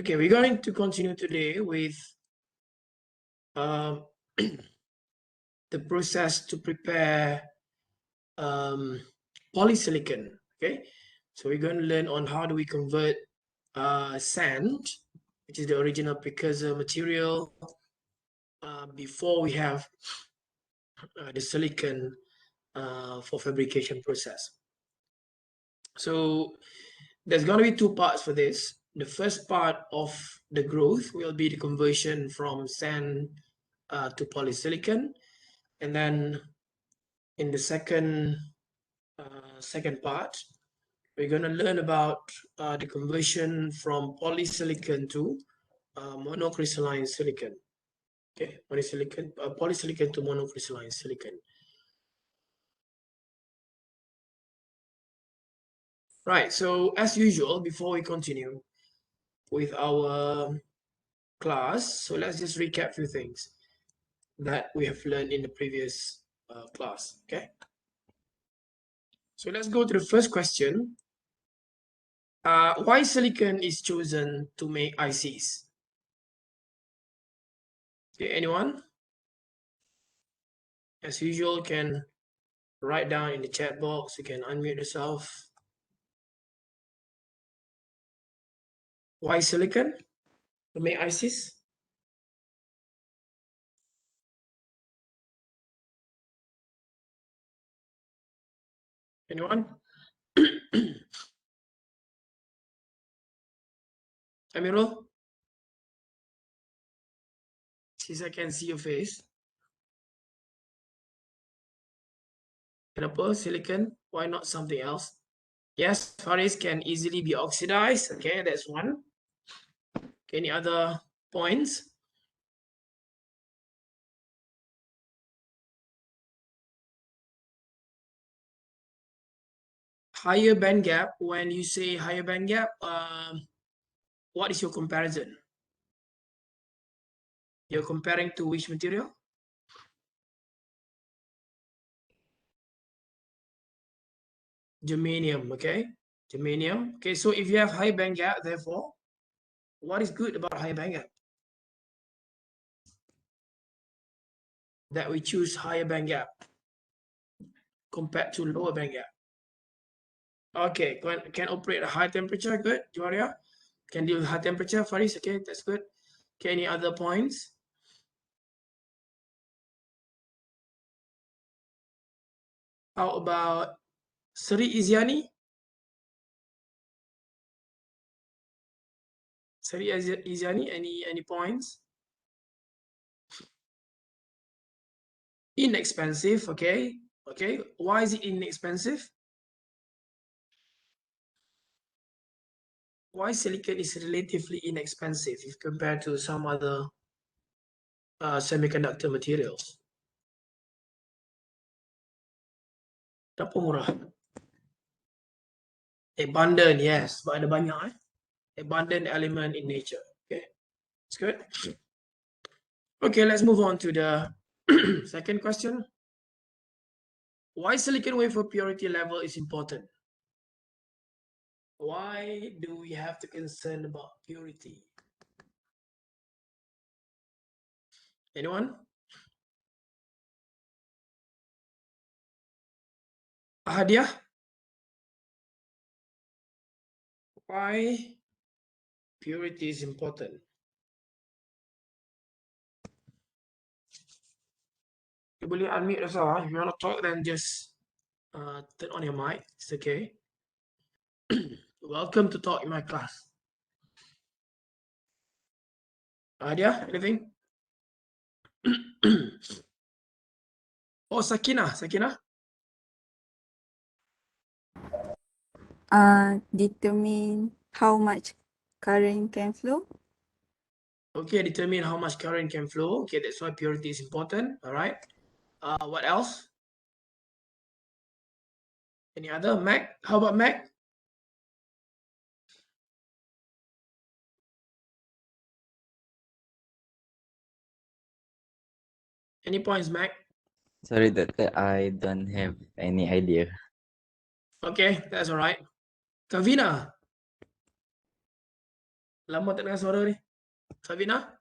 Okay, we're going to continue today with the process to prepare polysilicon. Okay, so we're going to learn on how do we convert sand, which is the original precursor material, before we have the silicon for fabrication process. So there's going to be two parts for this. The first part of the growth will be the conversion from sand to polysilicon, and then in the second part, we're going to learn about the conversion from polysilicon to monocrystalline silicon. Okay, polysilicon to monocrystalline silicon. Right, so as usual, before we continue with our class, so let's just recap a few things that we have learned in the previous class. Okay, so let's go to the first question. Why silicon is chosen to make ICs? Okay, anyone? As usual, can write down in the chat box. You can unmute yourself. Why silicon to make ICs? Anyone? Amirul? Since I can see your face. Kenapa silicon? Why not something else? Yes, Faris can easily be oxidized. Okay, that's one. Okay, any other points? Higher band gap. When you say higher band gap, what is your comparison? You're comparing to which material? Germanium, okay? Germanium. Okay, so if you have high band gap, therefore, what is good about high band gap? That we choose higher band gap compared to lower band gap. Okay, can operate at high temperature, good. Gloria, can deal with high temperature. Faris, okay, that's good. Okay, any other points? How about Sri Iziani? Sri Iziani, any points? Inexpensive, okay. Okay, why is it inexpensive? Why silicon is relatively inexpensive if compared to some other semiconductor materials? Kenapa murah? Abundant, yes, but ada banyak abundant element in nature. Okay, it's good. Okay, let's move on to the second question. Why silicon wafer purity level is important? Why do we have to concern about purity? Anyone? Hadiah? Why purity is important? You boleh unmute yourself. If you want to talk, then just turn on your mic. It's okay. Welcome to talk in my class. Hadiah, anything? Oh, Sakina. Determine how much current can flow. Okay, determine how much current can flow. Okay, that's why purity is important. All right. What else? Any other? Mac? How about Mac? Any points, Mac? Sorry, Doctor, I don't have any idea. Okay, that's all right. Kavina? Lama tak dengar suara ni. Sabina?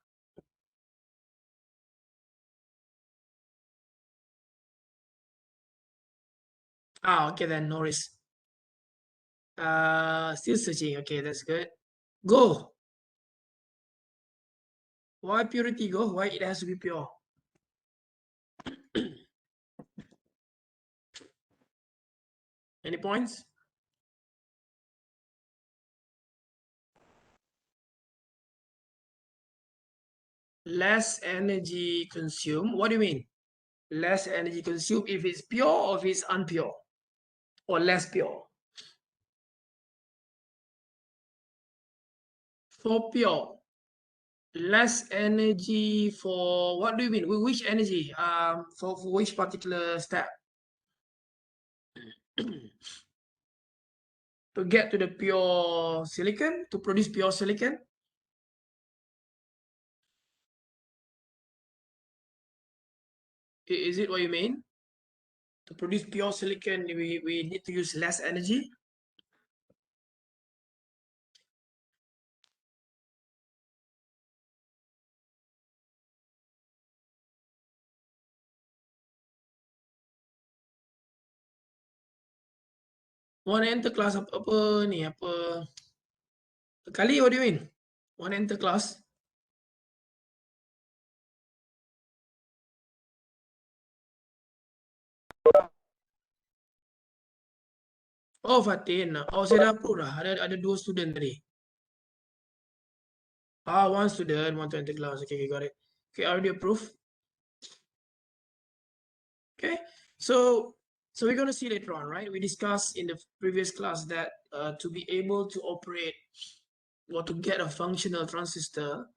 Okay then, no worries. Still searching. Okay, that's good. Go. Why purity go? Why it has to be pure? Any points? Less energy consumed. What do you mean? Less energy consumed if it's pure or if it's unpure? Or less pure? For pure. Less energy for, what do you mean? Which energy? For which particular step? To get to the pure silicon, to produce pure silicon? Is it what you mean? To produce pure silicon, we need to use less energy? One enter class apa ni? Apa? Kali, what do you mean? One enter class? Oh, Fatin. Oh, saya dah approve dah. Ada 2 student tadi. One student, want to enter class. Okay, got it. Okay, already approved. Okay, so we're going to see later on, right? We discussed in the previous class that to be able to operate or to get a functional transistor,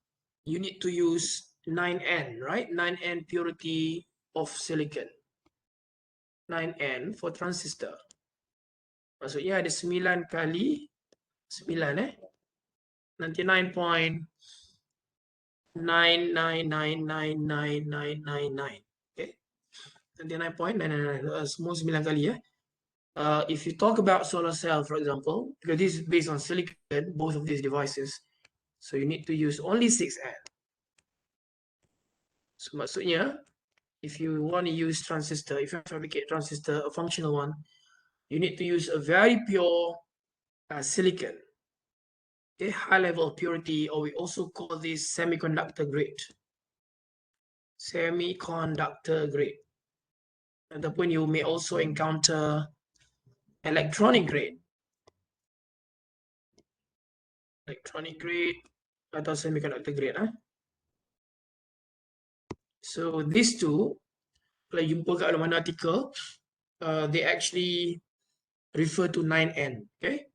you need to use 9N, right? 9N purity of silicon. 9N for transistor. Maksudnya ada 9 kali 9 nanti 9.9999999. Okay. Nanti 9.999 semua 9 kali if you talk about solar cell, for example, because this is based on silicon, both of these devices, so you need to use only 6N. So maksudnya, if you want to use transistor, if you fabricate transistor, a functional one, you need to use a very pure silicon, okay, high level of purity, or we also call this semiconductor grade. Semiconductor grade. Ataupun you may also encounter electronic grade. Electronic grade atau semiconductor grade. So these two, kalau jumpa kat mana artikel, they actually refer to 9N. Okay.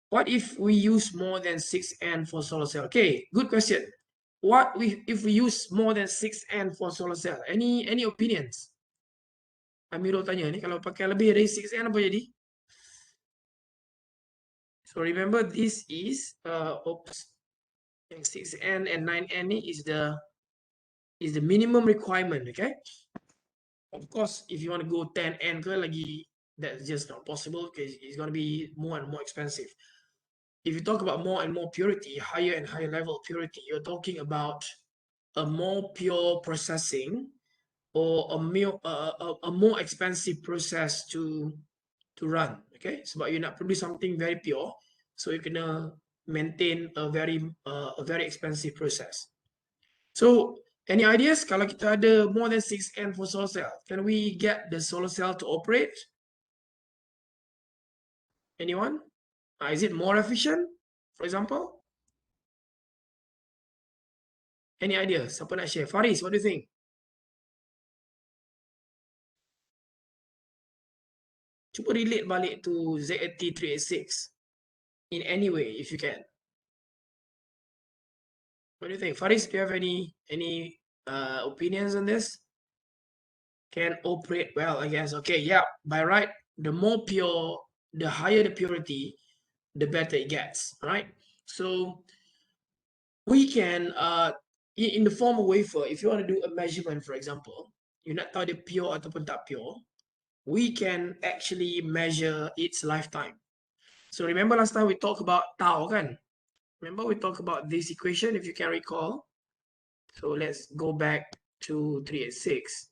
What if we use more than 6N for solar cell? Okay, good question. What if we use more than 6N for solar cell? Any opinions? Amirul tanya ni, kalau pakai lebih dari 6N apa jadi? So remember, this is 6N and 9N is the minimum requirement. Okay. Of course, if you want to go 10N ke lagi, that's just not possible because it's going to be more and more expensive. If you talk about more and more purity, higher and higher level purity, you're talking about a more pure processing or a more expensive process to run. Okay, sebab you nak produce something very pure, so you kena maintain a very expensive process. So any ideas kalau kita ada more than 6N for solar cell, can we get the solar cell to operate? Anyone? Is it more efficient, for example? Any ideas? Siapa nak share? Faris, what do you think? Cuba relate balik to ZAT487 in any way if you can. What do you think? Faris, do you have any opinions on this? Can operate well, I guess. Okay, yeah, by right, the more pure, the higher the purity, the better it gets, right? So we can, in the form of wafer, if you want to do a measurement, for example, you nak tahu dia pure ataupun tak pure, we can actually measure its lifetime. So remember last time we talked about tau, kan? Remember we talked about this equation, if you can recall. So let's go back to 386.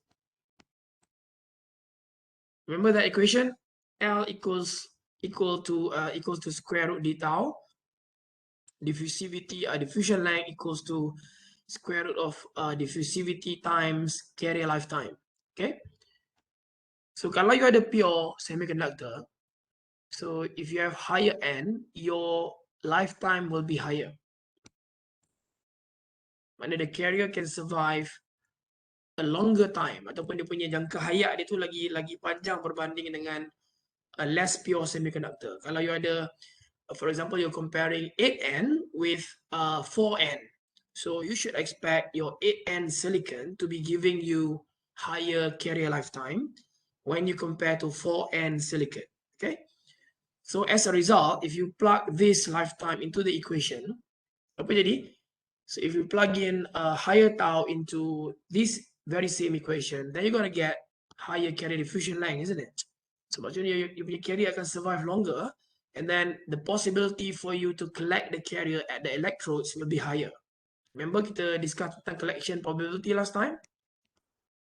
Remember that equation? L equals to square root d tau. Diffusivity, diffusion length equals to square root of diffusivity times carrier lifetime. Okay. So kalau you ada pure semiconductor, so if you have higher N, your lifetime will be higher. Mana the carrier can survive a longer time, ataupun dia punya jangka hayat dia tu lagi panjang berbanding dengan a less pure semiconductor. Kalau you ada, for example, you're comparing 8N with 4N. So you should expect your 8N silicon to be giving you higher carrier lifetime when you compare to 4N silicon. Okay. So as a result, if you plug this lifetime into the equation, apa jadi? So if you plug in a higher tau into this very same equation, then you're going to get higher carrier diffusion length, isn't it? So maksudnya your carrier akan survive longer, and then the possibility for you to collect the carrier at the electrodes will be higher. Remember kita discuss tentang collection probability last time?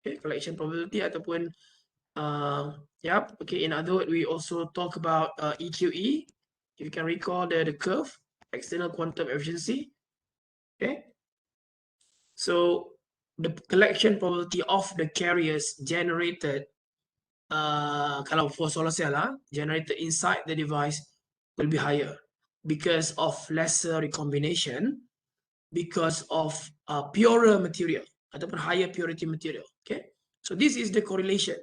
Okay, collection probability ataupun okay, in other words, we also talk about EQE. If you can recall the curve, external quantum efficiency. Okay. So the collection probability of the carriers generated, kalau for solar cell, generated inside the device will be higher because of lesser recombination, because of purer material ataupun higher purity material. Okay, so this is the correlation.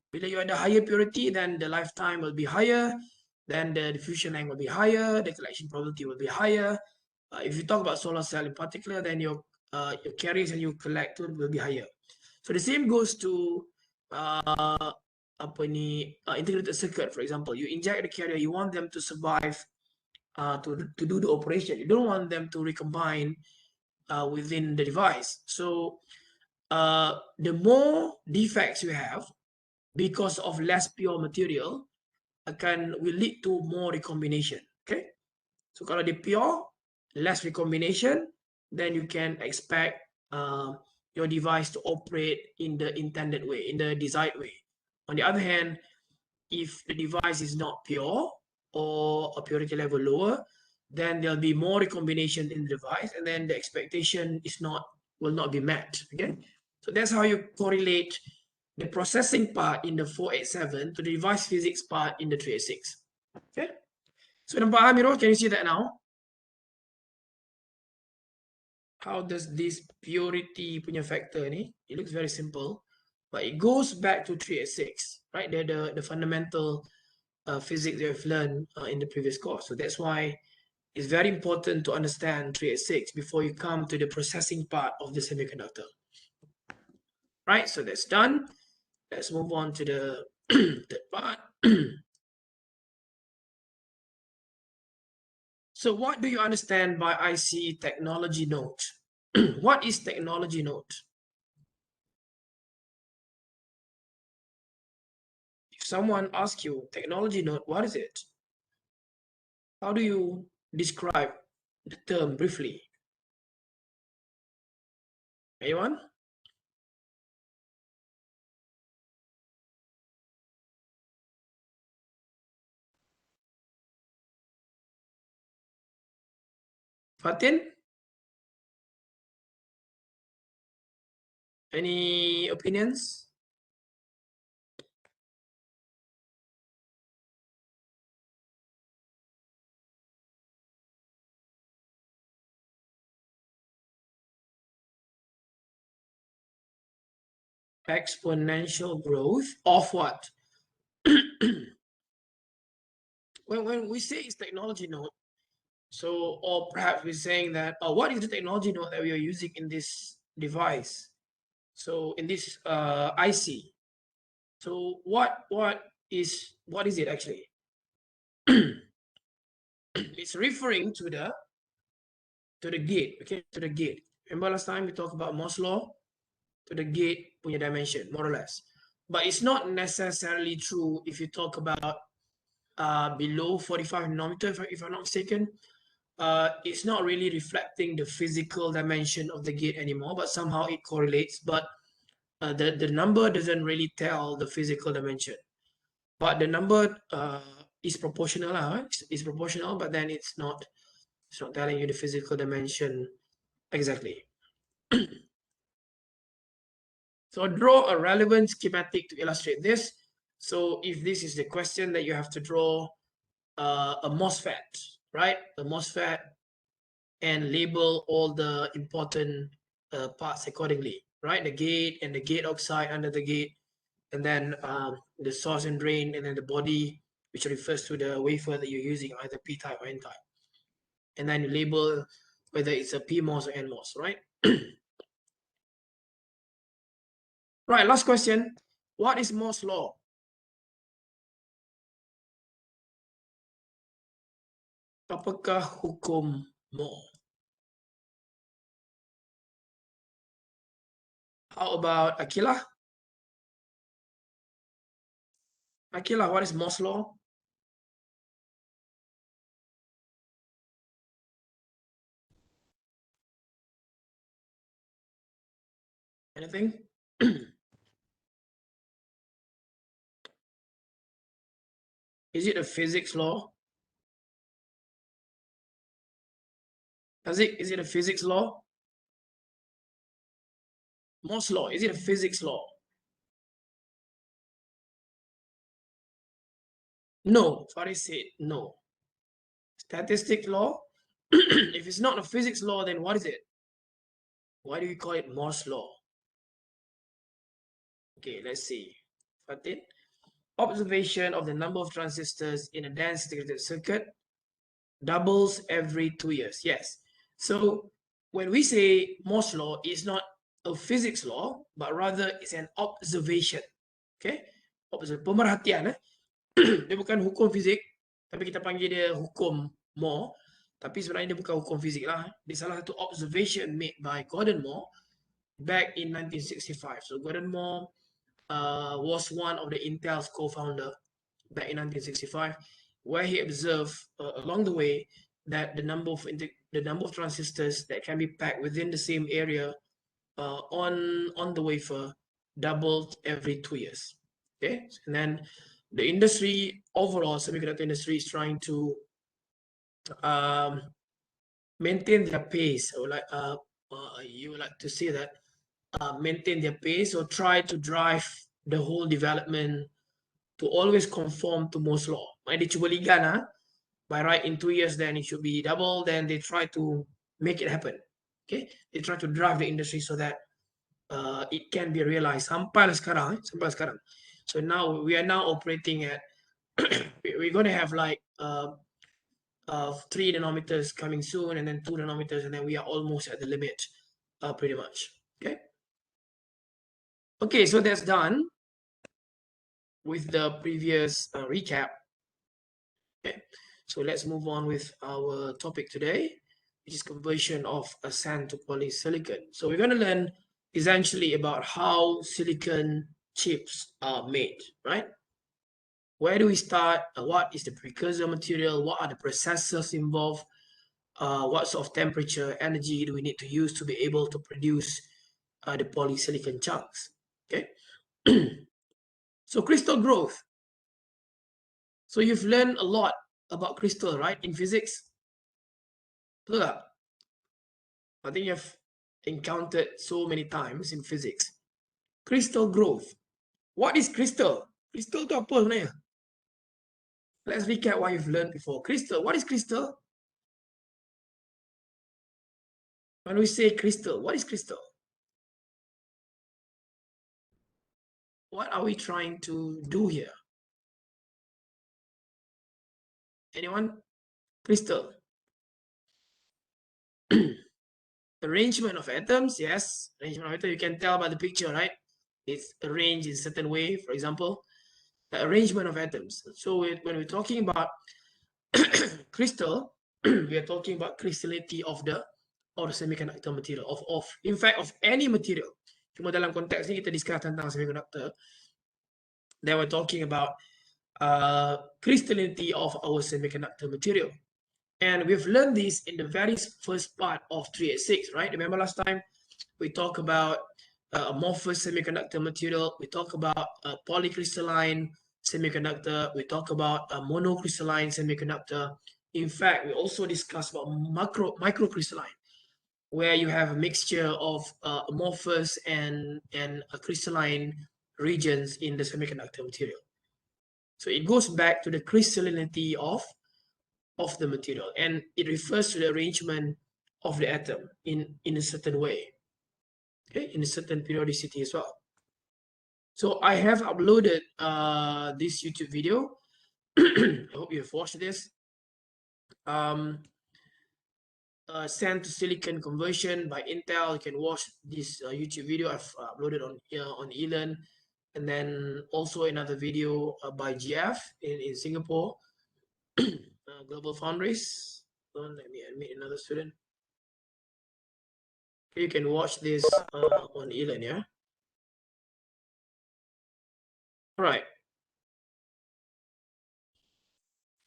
Bila you ada higher purity, then the lifetime will be higher, then the diffusion length will be higher, the collection probability will be higher. If you talk about solar cell in particular, then your carriers and you collect will be higher. So the same goes to integrated circuit, for example. You inject the carrier, you want them to survive to do the operation. You don't want them to recombine within the device. So the more defects you have because of less pure material will lead to more recombination. Okay, so kalau dia pure, less recombination, then you can expect your device to operate in the intended way, in the desired way. On the other hand, if the device is not pure or a purity level lower, then there'll be more recombination in the device, and then the expectation will not be met. Okay, so that's how you correlate the processing part in the 487 to the device physics part in the 386. Okay, so nampak Amirul, can you see that now? How does this purity punya factor ni? It looks very simple, but it goes back to 386, right? The fundamental physics you've learned in the previous course. So that's why it's very important to understand 386 before you come to the processing part of the semiconductor. Right, so that's done. Let's move on to the third part. So what do you understand by IC technology node? What is technology node? If someone asks you technology node, what is it? How do you describe the term briefly? Anyone? Fatin? Any opinions? Exponential growth of what? When we say it's technology node, so, or perhaps we're saying that, what is the technology node that we are using in this device? So in this IC, so what is it actually? It's referring to the gate, okay, to the gate. Remember last time we talked about Moore's law, to the gate punya dimension, more or less. But it's not necessarily true if you talk about below 45 nanometer, if I'm not mistaken, it's not really reflecting the physical dimension of the gate anymore, but somehow it correlates. But the number doesn't really tell the physical dimension. But the number is proportional, it's proportional, but then it's not telling you the physical dimension exactly. So draw a relevant schematic to illustrate this. So if this is the question that you have to draw a MOSFET, right? A MOSFET, and label all the important parts accordingly, right? The gate and the gate oxide under the gate, and then the source and drain, and then the body, which refers to the wafer that you're using, either P-type or N-type. And then you label whether it's a PMOS or NMOS, right? Right, last question. What is Moore's law? Apakah hukum Moore? How about Akilah? Akilah, what is Moore's law? Anything? Is it a physics law? Is it a physics law? Moore's law, is it a physics law? No, Faris said no. Statistic law? If it's not a physics law, then what is it? Why do we call it Moore's law? Okay, let's see. Fatin, observation of the number of transistors in a dense integrated circuit doubles every 2 years. Yes. So when we say Moore's law, it's not a physics law, but rather it's an observation. Okay? Pemerhatian. Dia bukan hukum fizik, tapi kita panggil dia hukum Moore. Tapi sebenarnya dia bukan hukum fizik lah. Dia salah satu observation made by Gordon Moore back in 1965. So Gordon Moore was one of the Intel's co-founder back in 1965, where he observed along the way that the number of transistors that can be packed within the same area on the wafer doubled every 2 years. Okay, and then the industry overall, semiconductor industry, is trying to maintain their pace, or like you would like to say that maintain their pace or try to drive the whole development to always conform to Moore's law. Dia cuba ligan, by right in 2 years, then it should be double. Then they try to make it happen. Okay, they try to drive the industry so that it can be realized. Sampai sekarang. So now we are now operating at we're going to have like 3 nanometers coming soon, and then 2 nanometers, and then we are almost at the limit, pretty much. Okay, so that's done with the previous recap. Okay, so let's move on with our topic today, which is conversion of a sand to polysilicon. So we're going to learn essentially about how silicon chips are made, right? Where do we start? What is the precursor material? What are the processes involved? What sort of temperature, energy do we need to use to be able to produce the polysilicon chunks? Okay. So crystal growth. So you've learned a lot about crystal, right, in physics? Look up. I think you've encountered so many times in physics. Crystal growth. What is crystal? Crystal tu apa sebenarnya? Let's recap what you've learned before. Crystal. What is crystal? When we say crystal, what is crystal? What are we trying to do here? Anyone? Crystal. Arrangement of atoms, yes. Arrangement of atoms, you can tell by the picture, right? It's arranged in a certain way, for example. The arrangement of atoms. So when we're talking about crystal, we are talking about crystallinity of the semiconductor material, in fact, of any material. Cuma dalam konteks ni kita discuss tentang semiconductor. Then we're talking about crystallinity of our semiconductor material. And we've learned this in the very first part of 386, right? Remember last time we talked about amorphous semiconductor material, we talk about polycrystalline semiconductor, we talk about a monocrystalline semiconductor. In fact, we also discussed about microcrystalline, where you have a mixture of amorphous and crystalline regions in the semiconductor material. So it goes back to the crystallinity of the material, and it refers to the arrangement of the atom in a certain way, okay, in a certain periodicity as well. So I have uploaded this YouTube video. I hope you have watched this. Sand to silicon conversion by Intel. You can watch this YouTube video I've uploaded on eLearn, and then also another video by GF in Singapore, Global Foundries. Let me admit another student. Okay, you can watch this on eLearn, yeah. All right.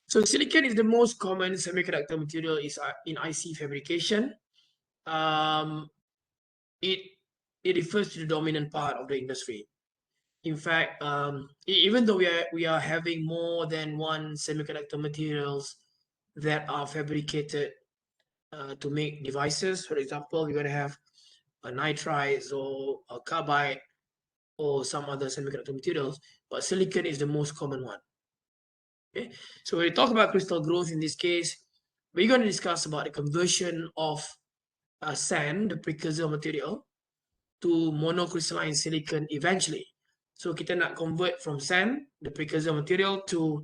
So silicon is the most common semiconductor material in IC fabrication. It refers to the dominant part of the industry. In fact, even though we are having more than one semiconductor materials that are fabricated to make devices, for example, we're going to have a nitride or a carbide or some other semiconductor materials, but silicon is the most common one. Okay, so when we talk about crystal growth in this case, we're going to discuss about the conversion of sand, the precursor material, to monocrystalline silicon eventually. So kita nak convert from sand, the precursor material, to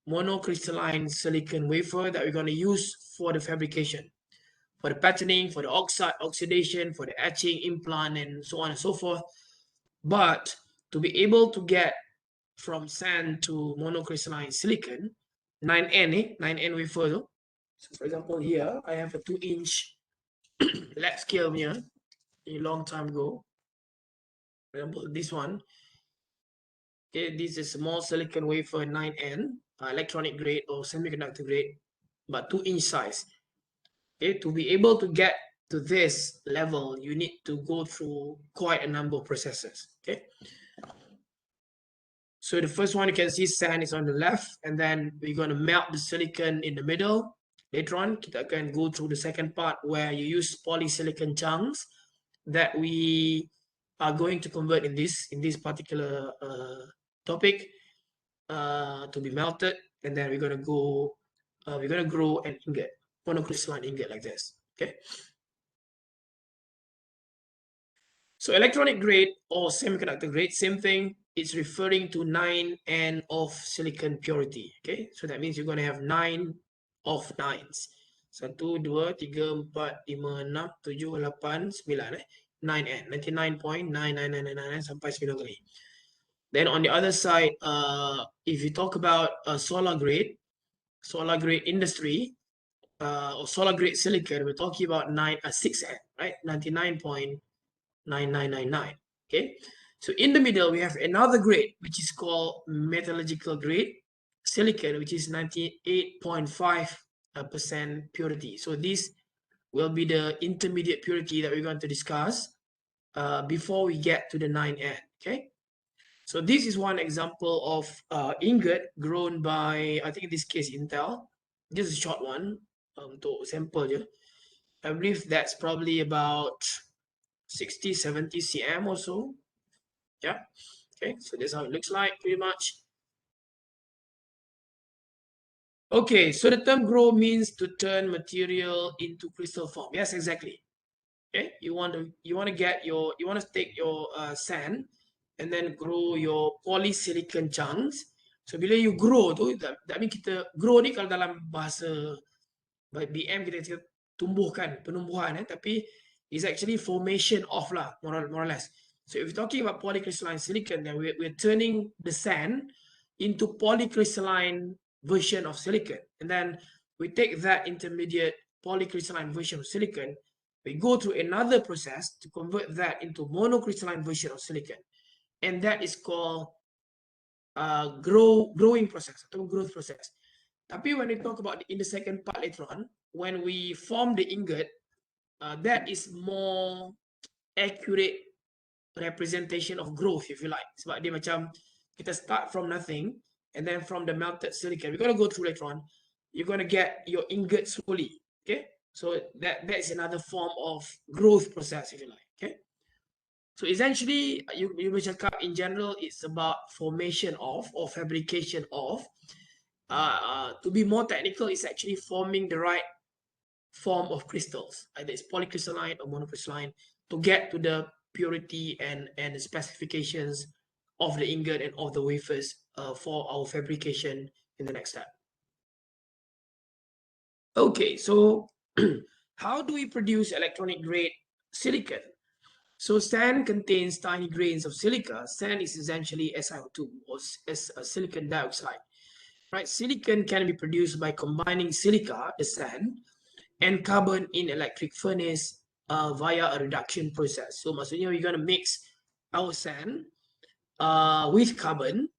monocrystalline silicon wafer that we're going to use for the fabrication, for the patterning, for the oxidation, for the etching, implant, and so on and so forth. But to be able to get from sand to monocrystalline silicon, 9N, 9N wafer. So for example, here I have a 2-inch lab scale here a long time ago. For example, this one. Okay, this is a small silicon wafer 9N, electronic grade or semiconductor grade, but 2-inch size. Okay, to be able to get to this level, you need to go through quite a number of processes. Okay. So the first one, you can see sand is on the left, and then we're going to melt the silicon in the middle. Later on, kita akan go through the second part where you use polysilicon chunks that we are going to convert in this particular topic to be melted, and then we're going to go we're going to grow an ingot, monocrystalline ingot like this. Okay. So electronic grade or semiconductor grade, same thing. It's referring to 9N of silicon purity. Okay, so that means you're going to have 9 of 9s. 1, 2, 3, 4, 5, 6, 7, 8, 9. 9N, 99.99999 sampai 9 kali. Then on the other side, if you talk about solar grade industry, or solar grade silicon, we're talking about 6N, right? 99.9999. Okay, so in the middle we have another grade which is called metallurgical grade silicon, which is 98.5% purity. So this will be the intermediate purity that we're going to discuss before we get to the 9N. Okay, so this is one example of ingot grown by, I think in this case, Intel. This is a short one untuk sample je. I believe that's probably about 60-70 cm or so. Yeah. Okay, so that's how it looks like pretty much. Okay, so the term grow means to turn material into crystal form. Yes, exactly. Okay, you want to take your sand and then grow your polysilicon chunks. So bila you grow tu, that means kita grow ni kalau dalam bahasa BM kita tumbuhkan, penumbuhan, tapi it's actually formation of lah, more or less. So if you're talking about polycrystalline silicon, then we're turning the sand into polycrystalline version of silicon. And then we take that intermediate polycrystalline version of silicon, we go through another process to convert that into monocrystalline version of silicon. And that is called growing process atau growth process. Tapi when we talk about in the second part later on, when we form the ingot, that is more accurate representation of growth, if you like. Sebab dia macam kita start from nothing, and then from the melted silicon, we're going to go through later on, you're going to get your ingot slowly. Okay, so that is another form of growth process, if you like. Okay, so essentially you boleh cakap in general it's about formation of or fabrication of. To be more technical, it's actually forming the right form of crystals, either it's polycrystalline or monocrystalline, to get to the purity and the specifications of the ingot and of the wafers for our fabrication in the next step. Okay, so how do we produce electronic grade silicon? So sand contains tiny grains of silica. Sand is essentially SiO2 or silicon dioxide. Right, silicon can be produced by combining silica, the sand, and carbon in electric furnace via a reduction process. So maksudnya we're going to mix our sand with carbon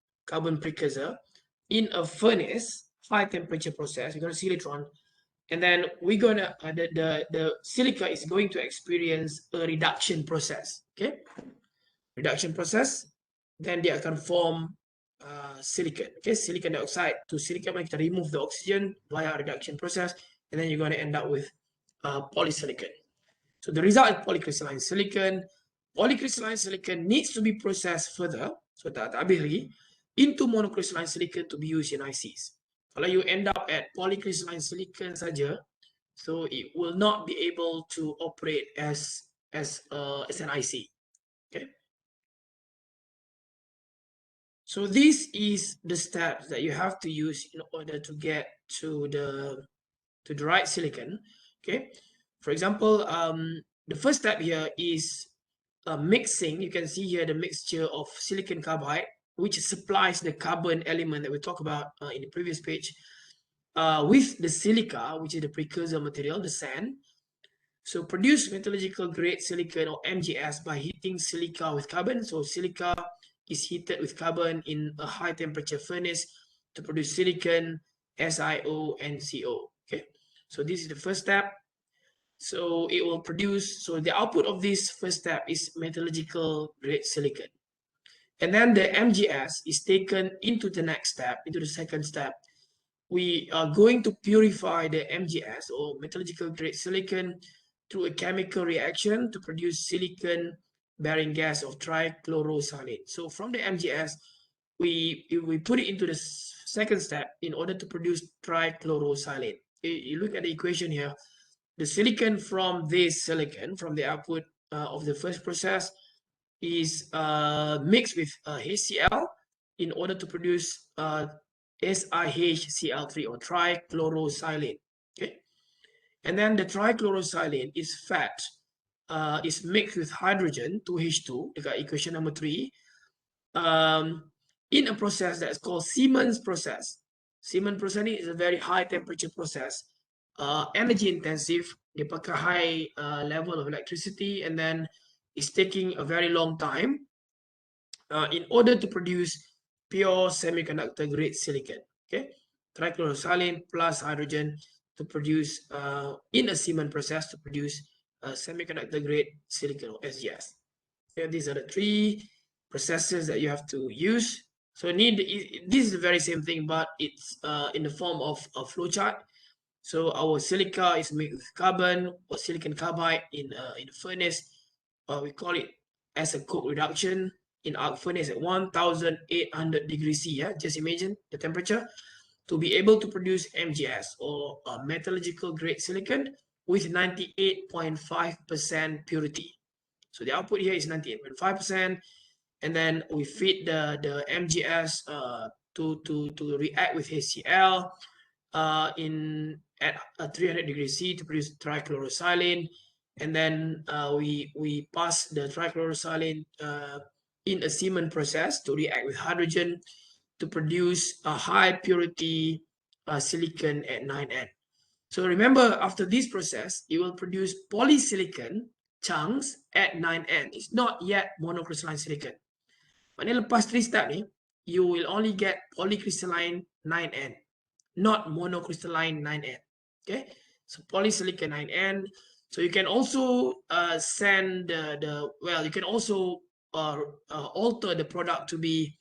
precursor in a furnace, high temperature process. We're going to see later on. And then we're going to, the silica is going to experience a reduction process. Okay, reduction process, then they akan form silicon. Okay, silicon dioxide to silicon, when kita remove the oxygen via reduction process, and then you're going to end up with polysilicon. So the result is polycrystalline silicon. Polycrystalline silicon needs to be processed further, so tak habis lagi, into monocrystalline silicon to be used in ICs. Kalau you end up at polycrystalline silicon saja, so it will not be able to operate as an IC. Okay. So this is the steps that you have to use in order to get to the right silicon. Okay. For example, the first step here is mixing. You can see here the mixture of silicon carbide, which supplies the carbon element that we talked about in the previous page, with the silica, which is the precursor material, the sand. So produce metallurgical grade silicon or MGS by heating silica with carbon. So silica is heated with carbon in a high temperature furnace to produce silicon, SiO, and CO. Okay, so this is the first step. So it will produce, so the output of this first step is metallurgical grade silicon. And then the MGS is taken into the next step, into the second step. We are going to purify the MGS or metallurgical grade silicon through a chemical reaction to produce silicon bearing gas of trichlorosilane. So from the MGS, we put it into the second step in order to produce trichlorosilane. You look at the equation here. The silicon from this silicon, from the output of the first process, is mixed with HCl in order to produce SiHCl3 or trichlorosilane. Okay, and then the trichlorosilane is fat, is mixed with hydrogen 2H2, dekat equation number 3, in a process that's called Siemens process. Siemens process is a very high temperature process, energy intensive. Dia pakai high level of electricity, and then it's taking a very long time in order to produce pure semiconductor grade silicon. Okay, trichlorosilane plus hydrogen to produce in a Siemens process to produce semiconductor grade silicon or SGS. Okay, these are the three processes that you have to use. So this is the very same thing, but it's in the form of a flowchart. So our silica is made with carbon or silicon carbide in a furnace. We call it as a coke reduction in arc furnace at 1800 degrees C. Yeah, just imagine the temperature to be able to produce MGS or metallurgical grade silicon with 98.5% purity. So the output here is 98.5%, and then we feed the MGS to react with HCl at 300 degrees C to produce trichlorosilane, and then we pass the trichlorosilane in a Siemens process to react with hydrogen to produce a high purity silicon at 9N. So remember, after this process, it will produce polysilicon chunks at 9N. It's not yet monocrystalline silicon. Maknanya lepas 3 step ni, you will only get polycrystalline 9N, not monocrystalline 9N. Okay, so polysilicon 9N. So you can also send you can also alter the product to be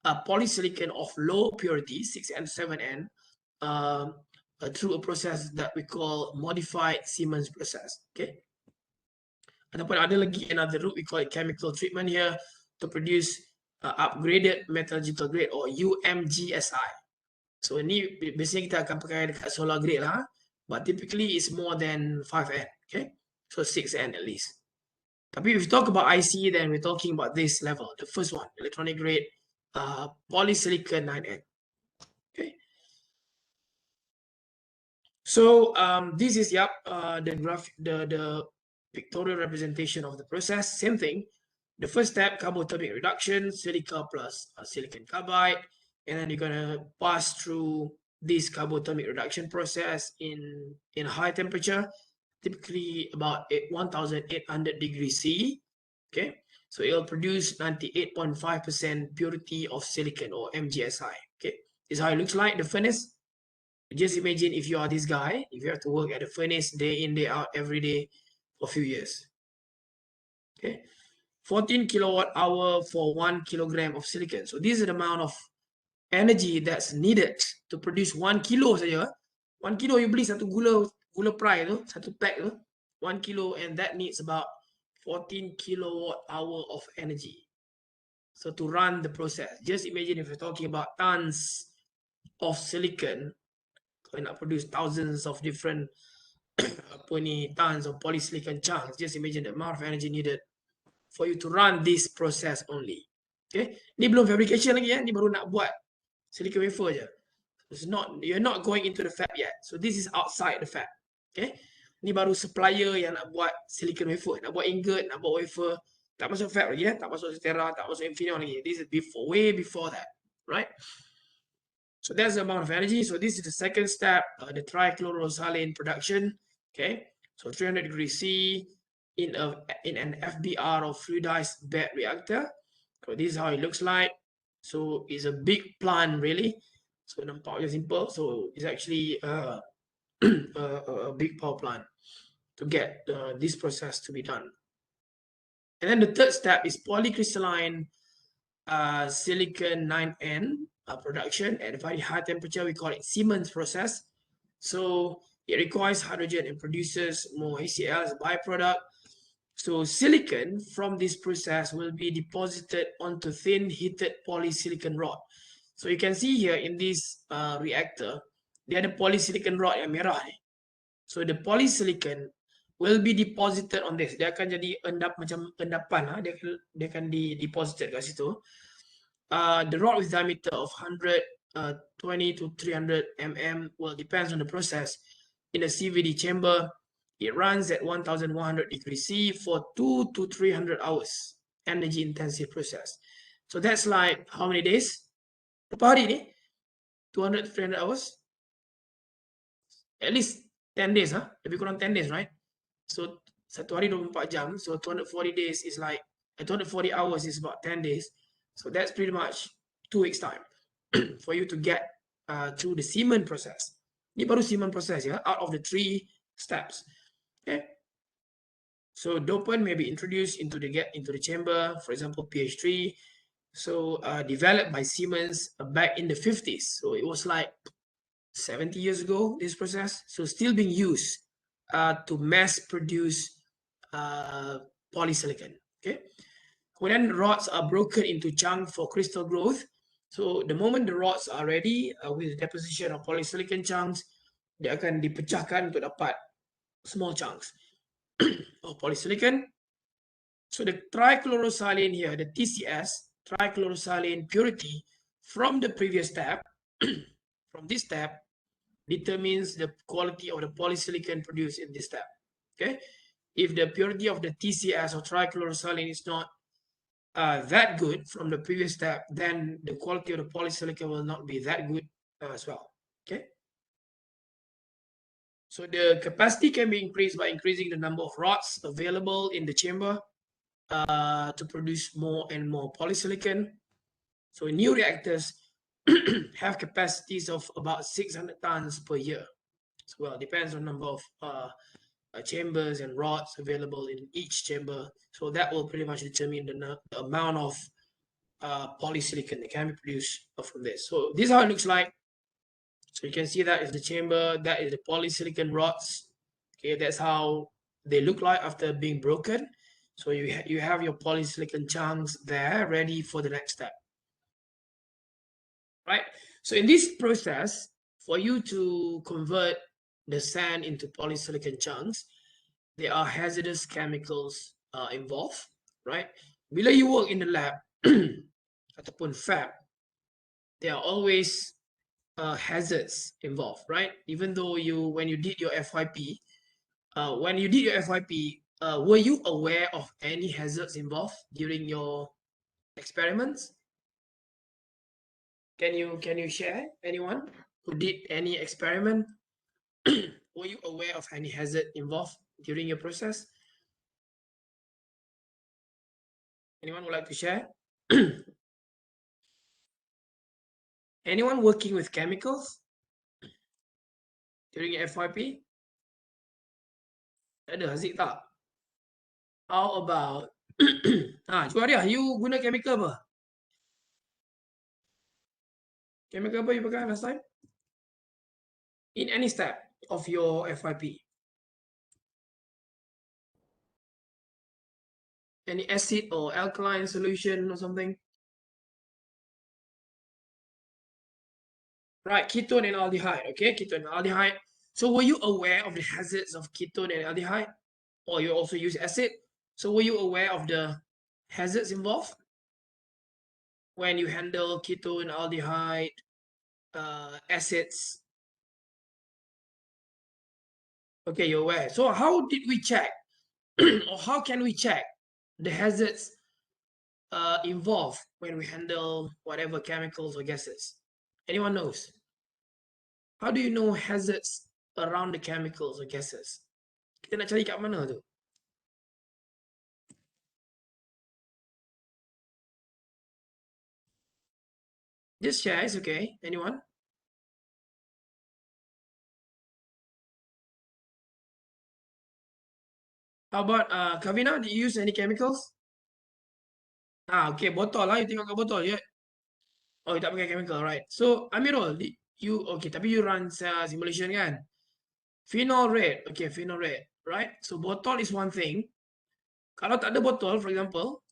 a polysilicon of low purity 6N 7N through a process that we call modified Siemens process. Okay. Ataupun ada lagi another route, we call it chemical treatment here, to produce upgraded metallurgical grade or UMGSI. So ini biasanya kita akan pakai dekat solar grade lah, but typically it's more than 5N, okay? So 6N at least. Tapi if we talk about IC, then we're talking about this level, the first one, electronic grade polysilicon 9N. Okay. So this is the graph, the pictorial representation of the process. Same thing. The first step, carbothermic reduction, silica plus silicon carbide, and then you're gonna pass through this carbothermic reduction process in high temperature, typically about 1800 degrees C. Okay, so it'll produce 98.5% purity of silicon or MgSi. Okay, this is how it looks like, the furnace. Just imagine if you are this guy, if you have to work at the furnace day in, day out, every day for a few years. Okay, 14 kilowatt hour for 1 kilogram of silicon. So this is the amount of energy that's needed to produce 1 kilo saja. 1 kilo you beli satu gula pry tu, satu pack tu, 1 kilo, and that needs about 14 kilowatt hour of energy. So to run the process, just imagine if you're talking about tons of silicon, when I produce thousands of different tons of polysilicon chunks, just imagine the amount of energy needed for you to run this process only. Okay, ni belum fabrication lagi ni baru nak buat silicon wafer je. It's not, you're not going into the fab yet. So this is outside the fab. Okay, ni baru supplier yang nak buat silicon wafer, nak buat ingot, nak buat wafer, tak masuk fab lagi tak masuk Stera, tak masuk Infineon lagi. This is before, way before that, right? So that's the amount of energy. So this is the second step, the trichlorosilane production. Okay, so 300 degrees C in an FBR or fluidized bed reactor. So this is how it looks like. So it's a big plant really. So nampak je simple. So it's actually a big power plant to get this process to be done. And then the third step is polycrystalline silicon 9N production at a very high temperature. We call it Siemens process. So it requires hydrogen and produces more HCl as a byproduct. So silicon from this process will be deposited onto thin heated polysilicon rod. So you can see here in this reactor, dia ada polysilicon rod yang merah ni. So the polysilicon will be deposited on this. Dia akan jadi macam endapan, dia akan deposited kat situ. The rod with diameter of 120 to 300 mm, well, depends on the process. In a CVD chamber, it runs at 1100 degrees C for 200 to 300 hours. Energy intensive process. So that's like how many days? Berapa hari ni? 200 to 300 hours? At least 10 days, huh? Lebih kurang 10 days, right? So satu hari 24 jam. So 240 days is like 240 hours is about 10 days. So that's pretty much 2 weeks time for you to get through the Siemens process. Ini baru Siemens process ya, out of the 3 steps. Okay. So dopant may be introduced into the chamber, for example, pH3. So developed by Siemens back in the 50s. So it was like 70 years ago, this process. So still being used to mass produce polysilicon. Okay. When rods are broken into chunks for crystal growth, so the moment the rods are ready with the deposition of polysilicon chunks, dia akan dipecahkan untuk dapat small chunks of polysilicon. So the trichlorosilane here, the TCS, trichlorosilane purity from the previous step, from this step, determines the quality of the polysilicon produced in this step. Okay, if the purity of the TCS or trichlorosilane is not that good from the previous step, then the quality of the polysilicon will not be that good as well. Okay. So the capacity can be increased by increasing the number of rods available in the chamber to produce more and more polysilicon. So new reactors have capacities of about 600 tons per year. So, well, depends on number of chambers and rods available in each chamber. So that will pretty much determine the amount of polysilicon that can be produced from this. So this is how it looks like. So you can see that is the chamber, that is the polysilicon rods. Okay, that's how they look like after being broken. So you have your polysilicon chunks there ready for the next step. Right? So in this process, for you to convert the sand into polysilicon chunks, there are hazardous chemicals involved, right? Bila you work in the lab ataupun fab, there are always hazards involved, right? Even though when you did your FYP, were you aware of any hazards involved during your experiments? Can you share, anyone who did any experiment? Were you aware of any hazard involved during your process? Anyone would like to share? Anyone working with chemicals during FYP? Ada Haziq tak? How about cuba dia, you guna chemical apa? Chemical apa you pakai last time? In any step of your FYP? Any acid or alkaline solution or something? Right, ketone and aldehyde, okay? Ketone and aldehyde. So were you aware of the hazards of ketone and aldehyde? Or you also use acid? So were you aware of the hazards involved when you handle ketone, aldehyde, acids? Okay, you're aware. So how did we check or how can we check the hazards involved when we handle whatever chemicals or gases? Anyone knows? How do you know hazards around the chemicals or gases? Kita nak cari kat mana tu? Just share, it's okay. Anyone? How about Kavina? Do you use any chemicals? Okay, botol lah. You tengok kat botol, ya? Oh, you tak pakai chemical, right? So, Amirul, you okay? Tapi you run simulation kan? Phenol red, okay, phenol red, right? So botol is one thing. Kalau tak ada botol, for example,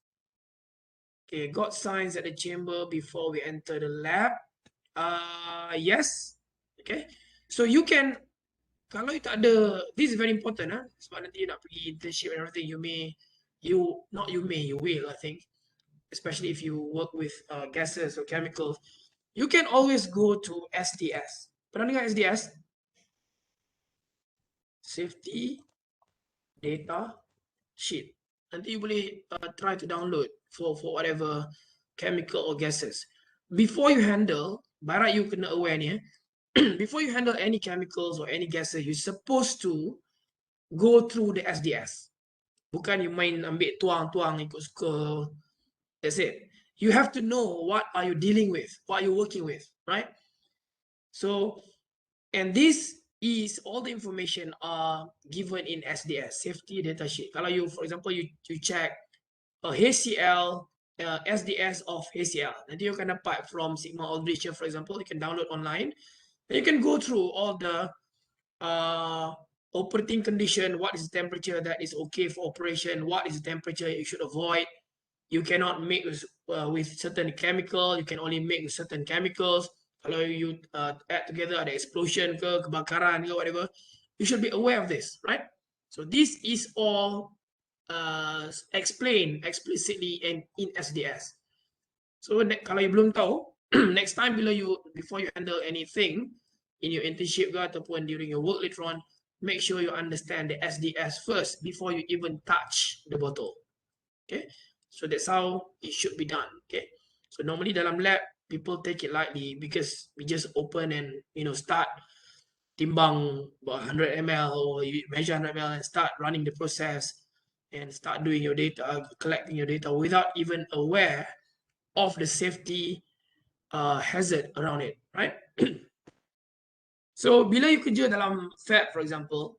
okay, got signs at the chamber before we enter the lab. Yes, okay. So you can, kalau you tak ada, this is very important, sebab nanti you nak pergi internship and everything, you will, I think, especially if you work with gases or chemicals, you can always go to SDS. Pernah dengar SDS? Safety Data Sheet. Nanti you boleh try to download for whatever chemical or gases. Before you handle, barat you kena aware ni, before you handle any chemicals or any gases, you're supposed to go through the SDS. Bukan you main ambil tuang-tuang ikut suka. That's it. You have to know what are you dealing with, what are you working with, right? So, and this is all the information are given in SDS, safety data sheet. Kalau you, for example, you check a HCl, SDS of HCl. Nanti you can dapat from Sigma Aldrich, for example, you can download online. And you can go through all the operating condition, what is the temperature that is okay for operation, what is the temperature you should avoid. You cannot make with certain chemical, you can only make with certain chemicals. Kalau you add together ada explosion ke, kebakaran ke, whatever, you should be aware of this, right? So this is all explained explicitly in SDS. So kalau you belum tahu, next time before you handle anything in your internship ke ataupun during your work later on, make sure you understand the SDS first before you even touch the bottle. Okay? So that's how it should be done. Okay. So normally dalam lab, people take it lightly because we just open and start timbang about 100 ml or you measure 100 ml and start running the process and start doing your data, collecting your data without even aware of the safety hazard around it, right? So bila you kerja dalam fab, for example,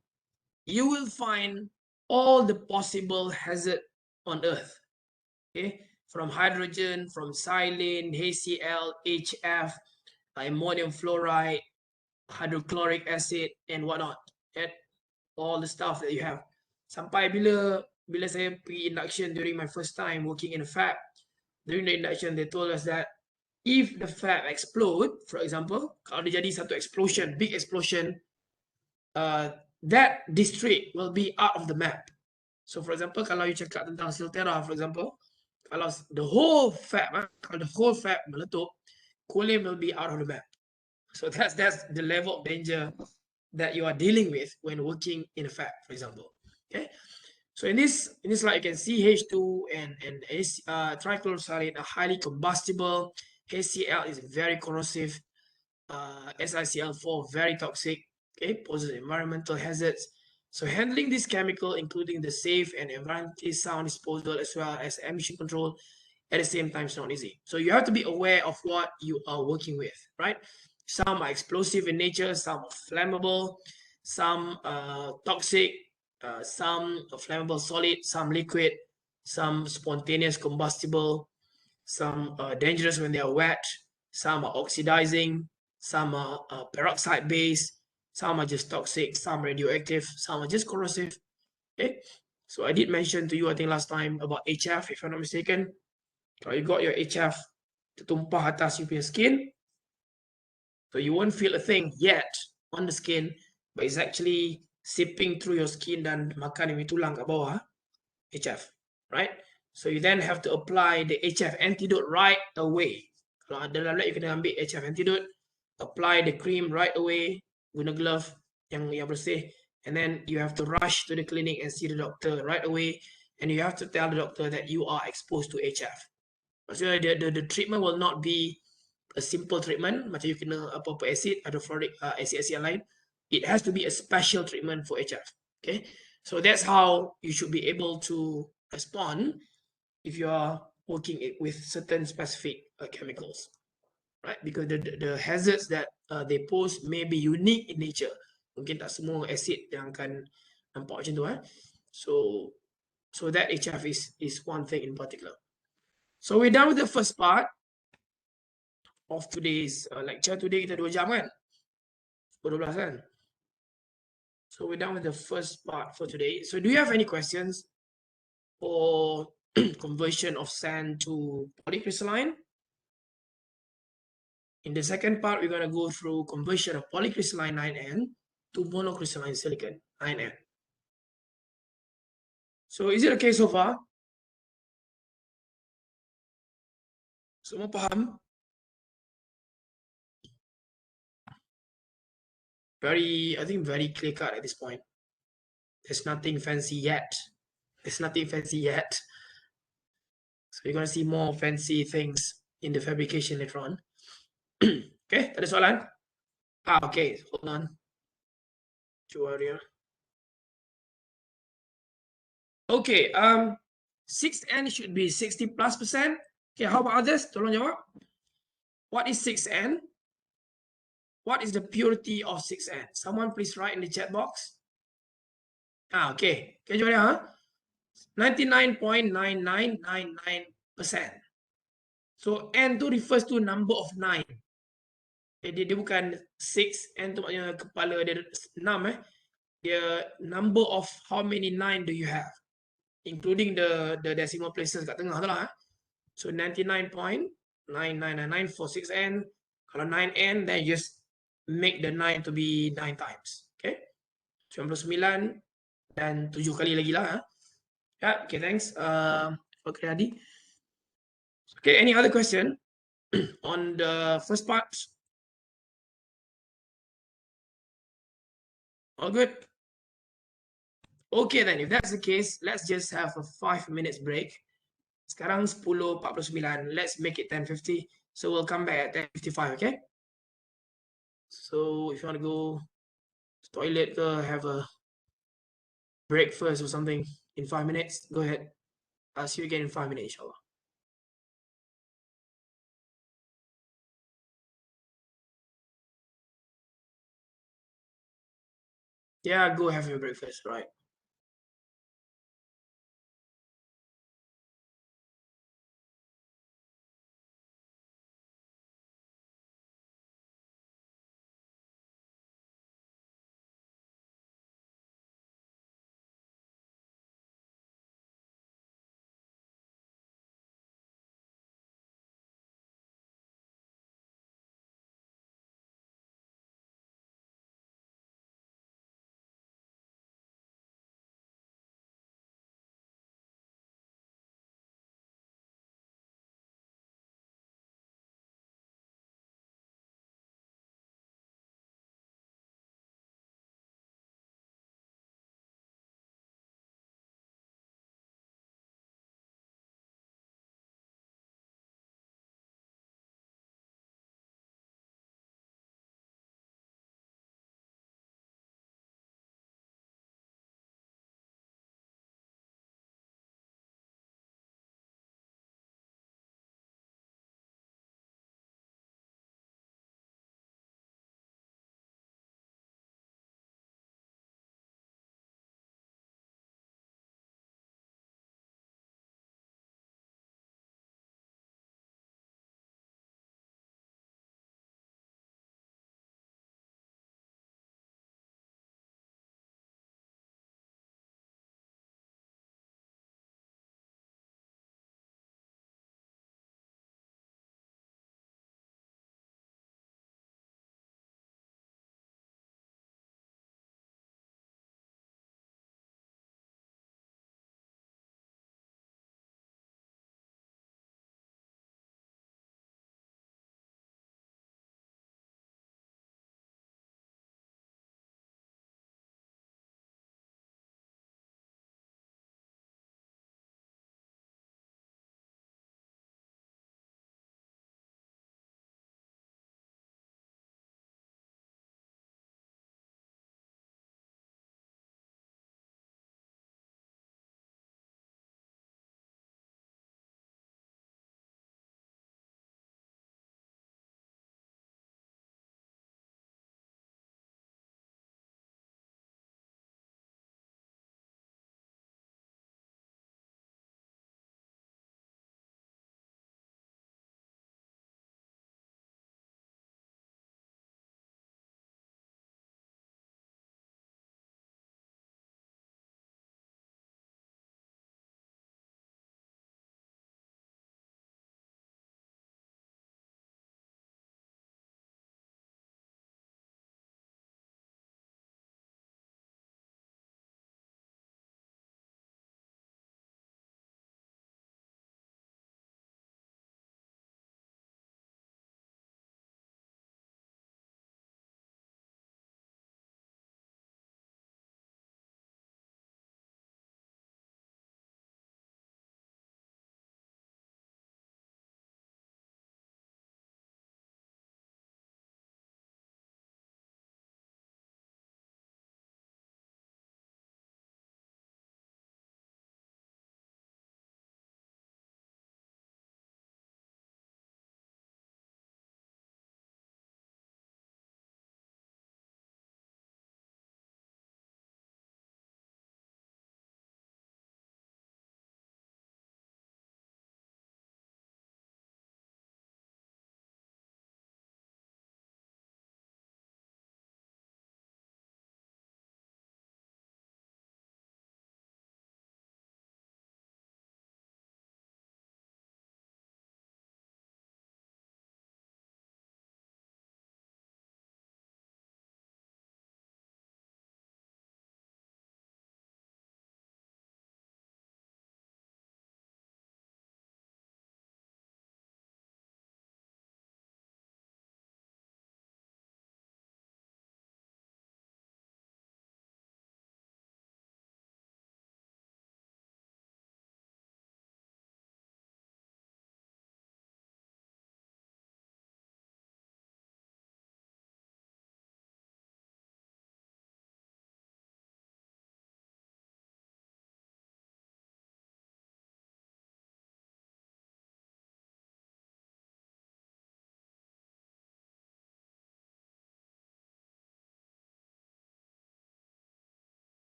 you will find all the possible hazard on Earth. Okay, from hydrogen, from silane, HCl, HF, ammonium fluoride, hydrochloric acid, and whatnot. And all the stuff that you have. Sampai bila saya pergi induction during my first time working in a fab, during the induction they told us that if the fab explode, for example, kalau dia jadi satu explosion, big explosion, that district will be out of the map. So for example, kalau you cakap tentang Silterra, for example, kalau the whole fab, kalau the whole fab meletup, Kulim will be out of the map. So that's the level of danger that you are dealing with when working in a fab, for example. Okay. So in this slide, you can see H2 and trichlorosilane are highly combustible. HCl is very corrosive. SiCl4 very toxic. Okay, poses environmental hazards. So handling this chemical, including the safe and environmentally sound disposal as well as emission control, at the same time, is not easy. So you have to be aware of what you are working with, right? Some are explosive in nature, some are flammable, some toxic, some flammable solid, some liquid, some spontaneous combustible, some are dangerous when they are wet, some are oxidizing, some are peroxide based, some are just toxic, some radioactive, some are just corrosive. Okay, so I did mention to you, I think last time, about HF, if I'm not mistaken. Kalau you got your HF tertumpah atas you punya skin, so you won't feel a thing yet on the skin, but it's actually seeping through your skin dan makan yang tulang kat bawah, HF, right? So you then have to apply the HF antidote right away. Kalau ada dalam lab, you kena ambil HF antidote, apply the cream right away, guna glove yang bersih, and then you have to rush to the clinic and see the doctor right away, and you have to tell the doctor that you are exposed to HF. Maksudnya the treatment will not be a simple treatment, macam you kena apa-apa acid, hydrofluoric acid yang lain. It has to be a special treatment for HF. Okay, so that's how you should be able to respond if you are working with certain specific chemicals, right? Because the hazards that they pose may be unique in nature. Mungkin tak semua acid yang akan nampak macam tu. So that HF is one thing in particular. So we're done with the first part of today's lecture. Today kita 2 jam kan? 12 kan? So we're done with the first part for today. So do you have any questions for conversion of sand to polycrystalline? In the second part, we're going to go through conversion of polycrystalline 9N to monocrystalline silicon 9N. So is it okay so far? Semua faham? I think very clear cut at this point. There's nothing fancy yet. There's nothing fancy yet. So you're going to see more fancy things in the fabrication later on. Okay, tak ada soalan? Okay, hold on. Juaria. Okay, 6N should be 60+%. Okay, how about others? Tolong jawab. What is 6N? What is the purity of 6N? Someone please write in the chat box. Okay. Okay, Juaria. 99.9999%. So N tu refers to number of 9. Dia bukan 6, N tu maknanya kepala dia 6 Dia number of how many 9 do you have, including the decimal places kat tengah tu lah. So 99.9999 for 6N. Kalau 9N, then just make the 9 to be 9 times. Okay, 99 dan 7 kali lagi lah. Yeah, okay, thanks. Okay, Adi. Okay, any other question on the first part? All good? Okay then, if that's the case, let's just have a 5 minutes break. Sekarang 10.49, let's make it 10:50. So we'll come back at 10:55, okay? So if you want to go to the toilet, have a breakfast or something in 5 minutes, go ahead. I'll see you again in 5 minutes, inshallah. Yeah, go have your breakfast, right?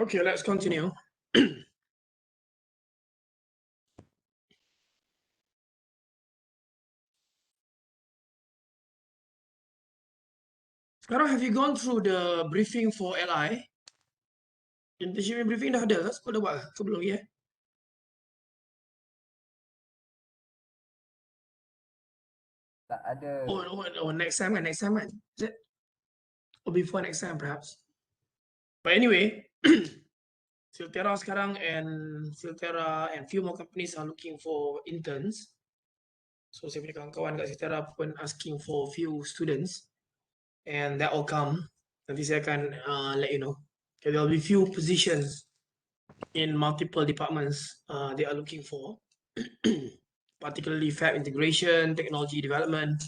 Okay, let's continue. Sekarang, have you gone through the briefing for LI? Internship briefing dah ada? Kau dah buat ke? Kau belum lagi Tak ada. Oh, next time kan? Next time kan? Is it? Or before next time perhaps? But anyway, Silterra sekarang and few more companies are looking for interns. So saya punya kawan-kawan kat Silterra pun asking for few students, and that will come. Nanti saya akan let you know. Okay, there will be few positions in multiple departments they are looking for, particularly fab integration, technology development,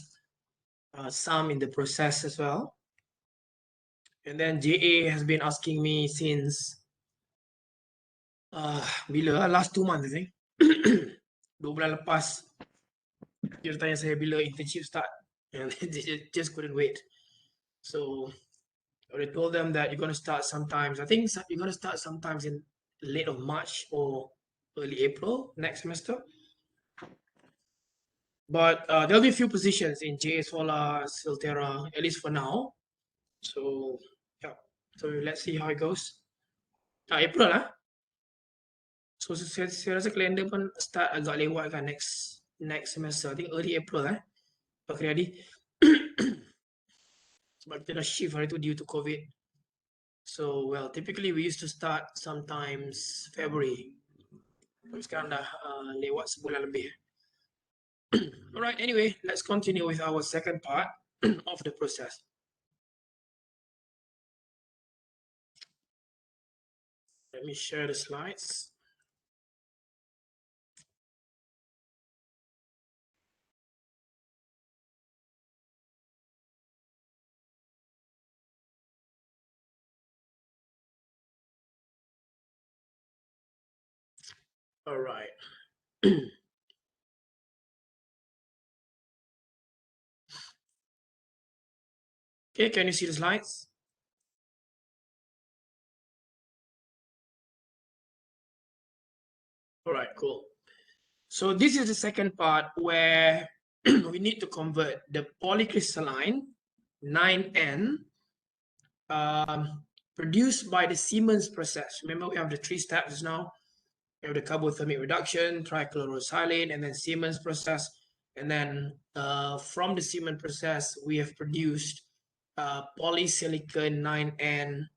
some in the process as well. And then JA has been asking me since bila last 2 months I think. 2 bulan lepas dia tanya saya bila internship start, and they just couldn't wait. So I told them that you're going to start sometimes, I think you're going to start sometimes in late of March or early April next semester. But there'll be a few positions in JA Solar, Silterra, at least for now. So yeah, so let's see how it goes. April lah. So saya rasa kalender pun start agak lewat kan next semester. I think early April pakai ready. Sebab kita dah shift hari tu due to COVID. So well, typically we used to start sometimes February. Tapi sekarang dah lewat sebulan lebih. Alright, anyway, let's continue with our second part of the process. Let me share the slides. All right. Okay, can you see the slides? All right, cool. So this is the second part where we need to convert the polycrystalline 9N produced by the Siemens process. Remember, we have the 3 steps now. We have the carbothermic reduction, trichlorosilane, and then Siemens process. And then from the Siemens process, we have produced polysilicon 9N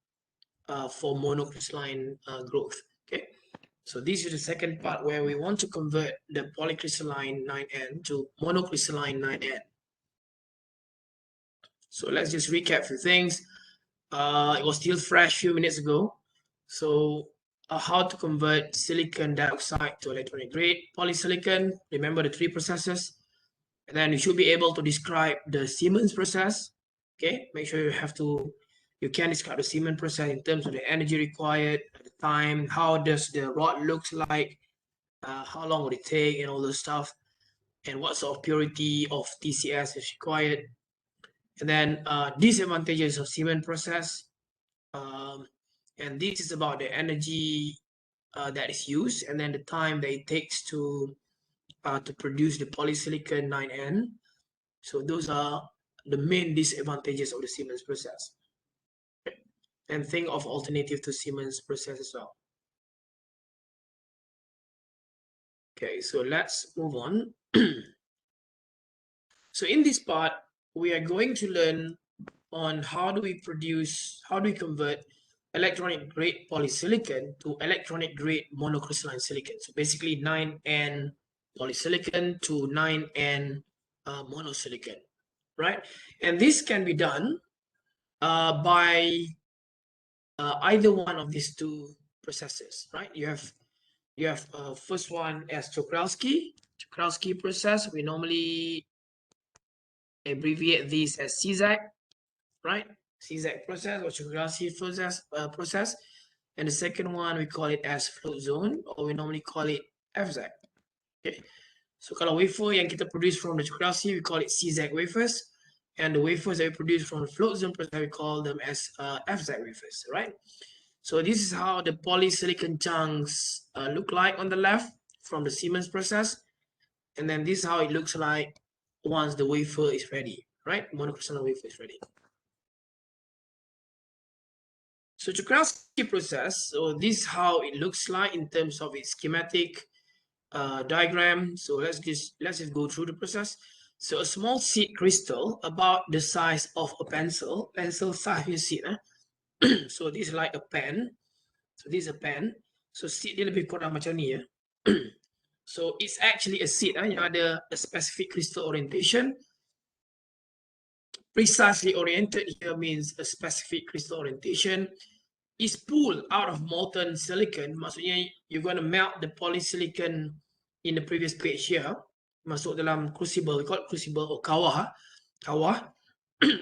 for monocrystalline growth. Okay, so this is the second part where we want to convert the polycrystalline 9N to monocrystalline 9N. So let's just recap a few things. It was still fresh a few minutes ago. So how to convert silicon dioxide to electronic grade polysilicon. Remember the 3 processes. And then you should be able to describe the Siemens process. Okay, make sure you can describe the Siemens process in terms of the energy required, the time, how does the rod looks like, how long would it take, and all this stuff, and what sort of purity of TCS is required. And then disadvantages of Siemens process. And this is about the energy that is used, and then the time that it takes to produce the polysilicon 9N. So those are the main disadvantages of the Siemens process. And think of alternative to Siemens process as well. Okay, so let's move on. So in this part, we are going to learn on how do we convert electronic grade polysilicon to electronic grade monocrystalline silicon. So basically 9N polysilicon to 9N monosilicon, right? And this can be done by either one of these 2 processes, right? You have first one as Czochralski process. We normally abbreviate these as CZAC, right? CZAC process or Czochralski process. And the second one, we call it as float zone, or we normally call it FZAC. Okay. So kalau wafer yang kita produce from the Czochralski, we call it CZAC wafers. And the wafers that we produce from the float zone process, we call them as FZAC wafers, right? So this is how the polysilicon chunks look like on the left from the Siemens process. And then this is how it looks like once the wafer is ready, right? Monocrystalline wafer is ready. So Czochralski process, so this is how it looks like in terms of its schematic diagram. So let's just go through the process. So a small seed crystal about the size of a pencil size you see, so this is like a pen. So this is a pen. So seed dia lebih kurang macam ni ya. So it's actually a seed yang ada a specific crystal orientation. Precisely oriented here means a specific crystal orientation. Is pulled out of molten silicon. Maksudnya you're going to melt the polysilicon in the previous page here. Masuk dalam crucible, we call it crucible or kawah.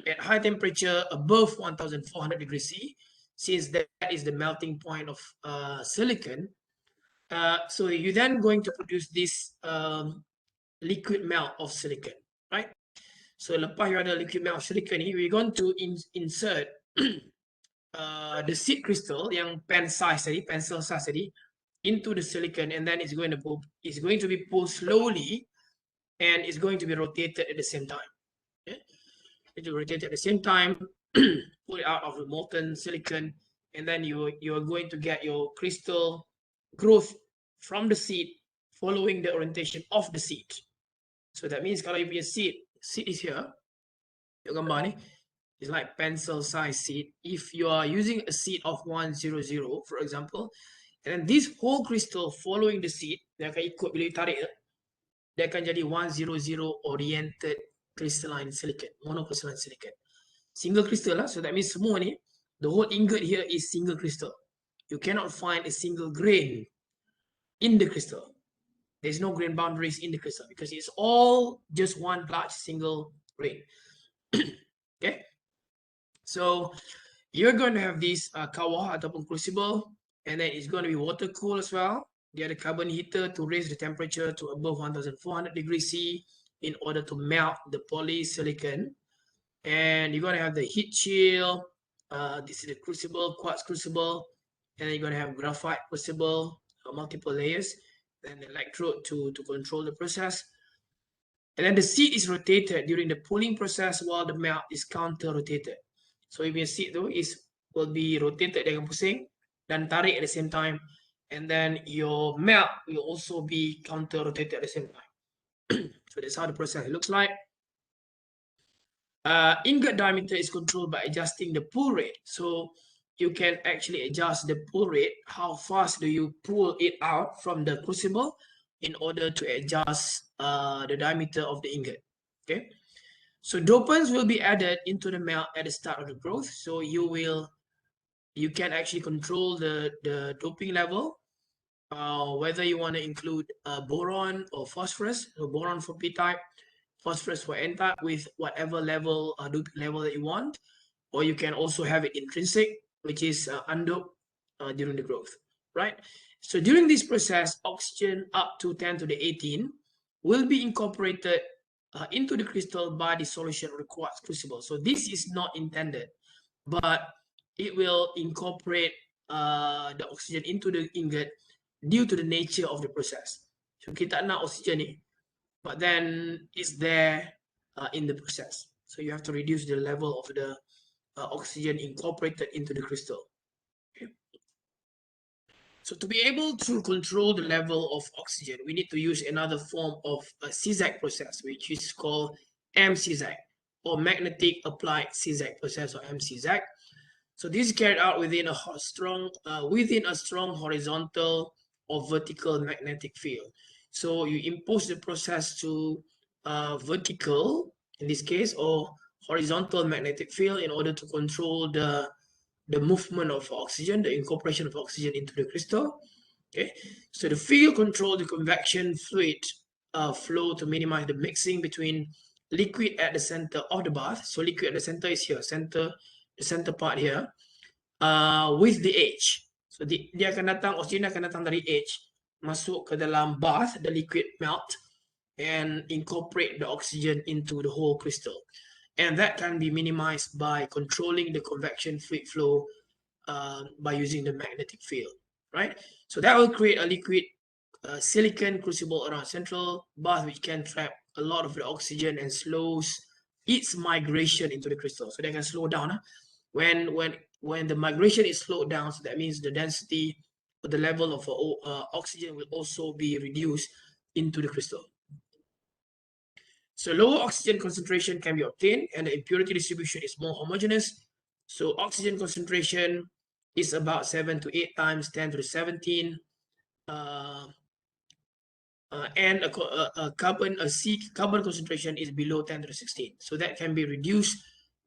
At high temperature above 1400 degrees C, since that is the melting point of silicon. So you're then going to produce this liquid melt of silicon, right? So lepas you ada liquid melt of silicon, we're going to insert the seed crystal yang pencil size tadi into the silicon, and then it's going to be pulled slowly, and it's going to be rotated at the same time. Okay? It will rotate at the same time, pull it out of the molten silicon, and then you're going to get your crystal growth from the seed following the orientation of the seed. So that means kalau you punya seed is here, your gambar ni, it's like pencil size seed. If you are using a seed of 100, for example, and then this whole crystal following the seed, dia akan ikut bila you tarik, dia akan jadi 100 oriented crystalline silicon, monocrystalline silicon. Single crystal lah, so that means semua ni, the whole ingot here is single crystal. You cannot find a single grain in the crystal. There's no grain boundaries in the crystal because it's all just one large single grain. Okay, so you're going to have this kawah ataupun crucible, and then it's going to be water cooled as well. Dia ada carbon heater to raise the temperature to above 1400 degrees C in order to melt the polysilicon. And you're going to have the heat shield. This is the crucible, quartz crucible, and then you're going to have graphite crucible, multiple layers, then the electrode to control the process. And then the seed is rotated during the pulling process while the melt is counter-rotated. So if your seed though will be rotated dengan pusing dan tarik at the same time, and then your melt will also be counter-rotated at the same time. So that's how the process looks like. Ingot diameter is controlled by adjusting the pull rate. So you can actually adjust the pull rate. How fast do you pull it out from the crucible in order to adjust the diameter of the ingot? Okay. So dopants will be added into the melt at the start of the growth. So you can actually control the doping level, whether you want to include boron or phosphorus. So boron for P-type, phosphorus for N-type with whatever level doping level that you want, or you can also have it intrinsic, which is undoped during the growth, right? So during this process, oxygen up to 10 to the 18 will be incorporated into the crystal by the solution of the quartz crucible. So this is not intended, but it will incorporate the oxygen into the ingot due to the nature of the process. So kita nak oxygen ni, but then it's there in the process. So you have to reduce the level of the oxygen incorporated into the crystal. Okay. So to be able to control the level of oxygen, we need to use another form of a CZAC process, which is called MCZAC, or magnetic applied CZAC process, or MCZAC. So this is carried out within a strong horizontal or vertical magnetic field. So you impose the process to vertical, in this case, or horizontal magnetic field in order to control the movement of oxygen, the incorporation of oxygen into the crystal. Okay, so the field controls the convection fluid flow to minimize the mixing between liquid at the center of the bath. So liquid at the center is here, the center part here, with the edge. So dia akan datang, oxygen akan datang dari edge, masuk ke dalam bath, the liquid melt, and incorporate the oxygen into the whole crystal. And that can be minimized by controlling the convection fluid flow by using the magnetic field, right? So that will create a liquid silicon crucible around central bath, which can trap a lot of the oxygen and slows its migration into the crystal. So they can slow down. Huh? When the migration is slowed down, so that means the density or the level of oxygen will also be reduced into the crystal. So lower oxygen concentration can be obtained and the impurity distribution is more homogeneous. So oxygen concentration is about 7 to 8 times 10 to the 17. And a carbon concentration is below 10 to the 16. So that can be reduced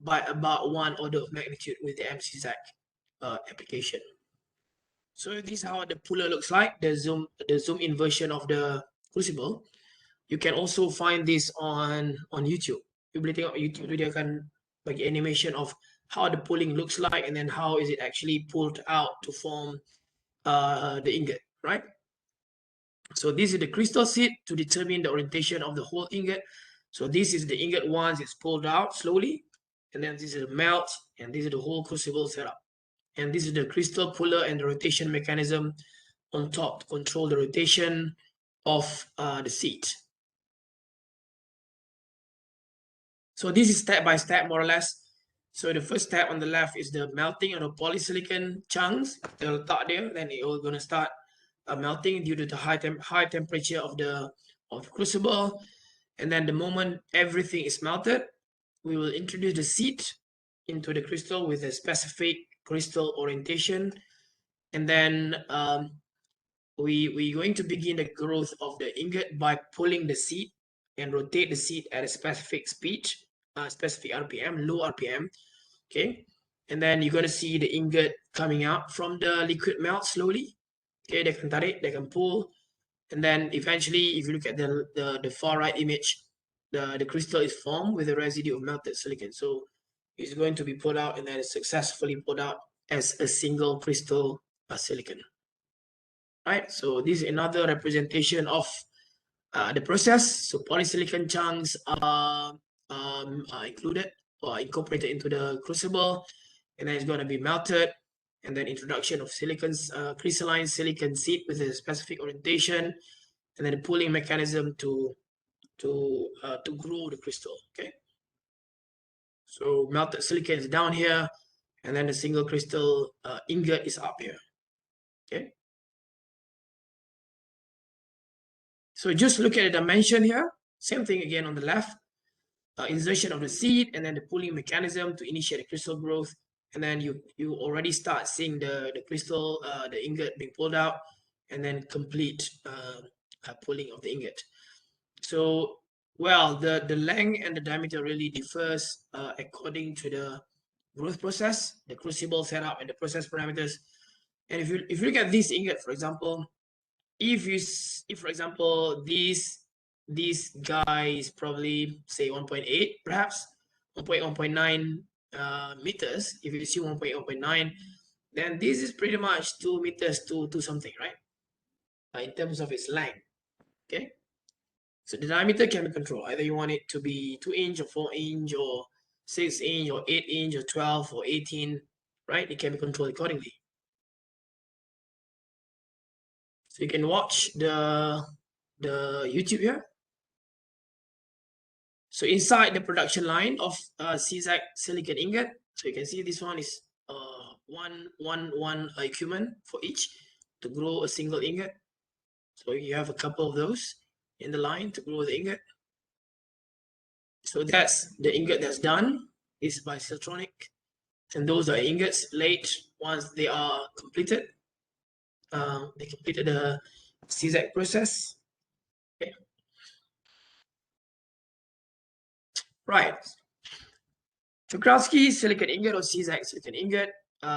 by about 1 order of magnitude with the MCZAC application. So this is how the puller looks like, the zoom in version of the crucible. You can also find this on YouTube. You boleh tengok YouTube, dia akan bagi animation of how the pulling looks like and then how is it actually pulled out to form the ingot, right? So this is the crystal seed to determine the orientation of the whole ingot. So this is the ingot once it's pulled out slowly, and then this is the melt, and this is the whole crucible setup. And this is the crystal puller and the rotation mechanism on top to control the rotation of the seed. So this is step by step, more or less. So the first step on the left is the melting of the polysilicon chunks. They'll start there, then it will gonna start melting due to the high temperature of the crucible. And then the moment everything is melted, we will introduce the seed into the crystal with a specific crystal orientation. And then we're going to begin the growth of the ingot by pulling the seed and rotate the seed at a specific speed, specific RPM, low RPM, okay? And then you're going to see the ingot coming out from the liquid melt slowly. Okay, they can tarik, they can pull, and then eventually, if you look at the far right image, the crystal is formed with a residue of melted silicon. So it's going to be pulled out and then it's successfully pulled out as a single crystal silicon. Right, so this is another representation of the process. So polysilicon chunks are included or incorporated into the crucible, and then it's going to be melted, and then introduction of crystalline silicon seed with a specific orientation, and then the pulling mechanism to grow the crystal. Okay, so melted silicon is down here, and then the single crystal ingot is up here. Okay. So just look at the dimension here. Same thing again on the left. Insertion of the seed and then the pulling mechanism to initiate the crystal growth. And then you already start seeing the crystal, the ingot being pulled out, and then complete pulling of the ingot. So, well, the length and the diameter really differs according to the growth process, the crucible setup, and the process parameters. And if you look at this ingot, for example, if for example this guy is probably say 1.8, perhaps 1.9 meters. If you see 1.9, then this is pretty much 2 meters to something, right? In terms of its length. Okay, so the diameter can be controlled. Either you want it to be 2 inch or 4 inch or 6 inch or 8 inch or 12 or 18, right? It can be controlled accordingly. So you can watch the YouTube here. So inside the production line of ZAT silicon ingot, so you can see this one is one equipment for each to grow a single ingot. So you have a couple of those in the line to grow the ingot. So that's the ingot that's done. This is by Siltronic, and those are ingots late once they are completed. They completed the ZAT process. Okay. Right. Czochralski silicon ingot or ZAT silicon ingot,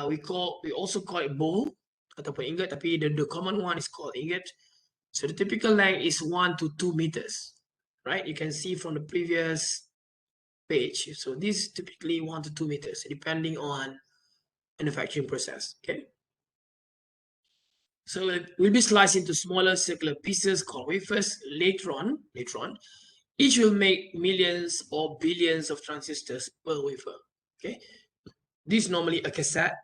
we also call it bowl ataupun ingot, tapi the common one is called ingot. So the typical length is 1 to 2 meters, right? You can see from the previous page. So this is typically 1 to 2 meters, depending on manufacturing process. Okay. So it will be sliced into smaller circular pieces called wafers later on. Each will make millions or billions of transistors per wafer. Okay, this is normally a cassette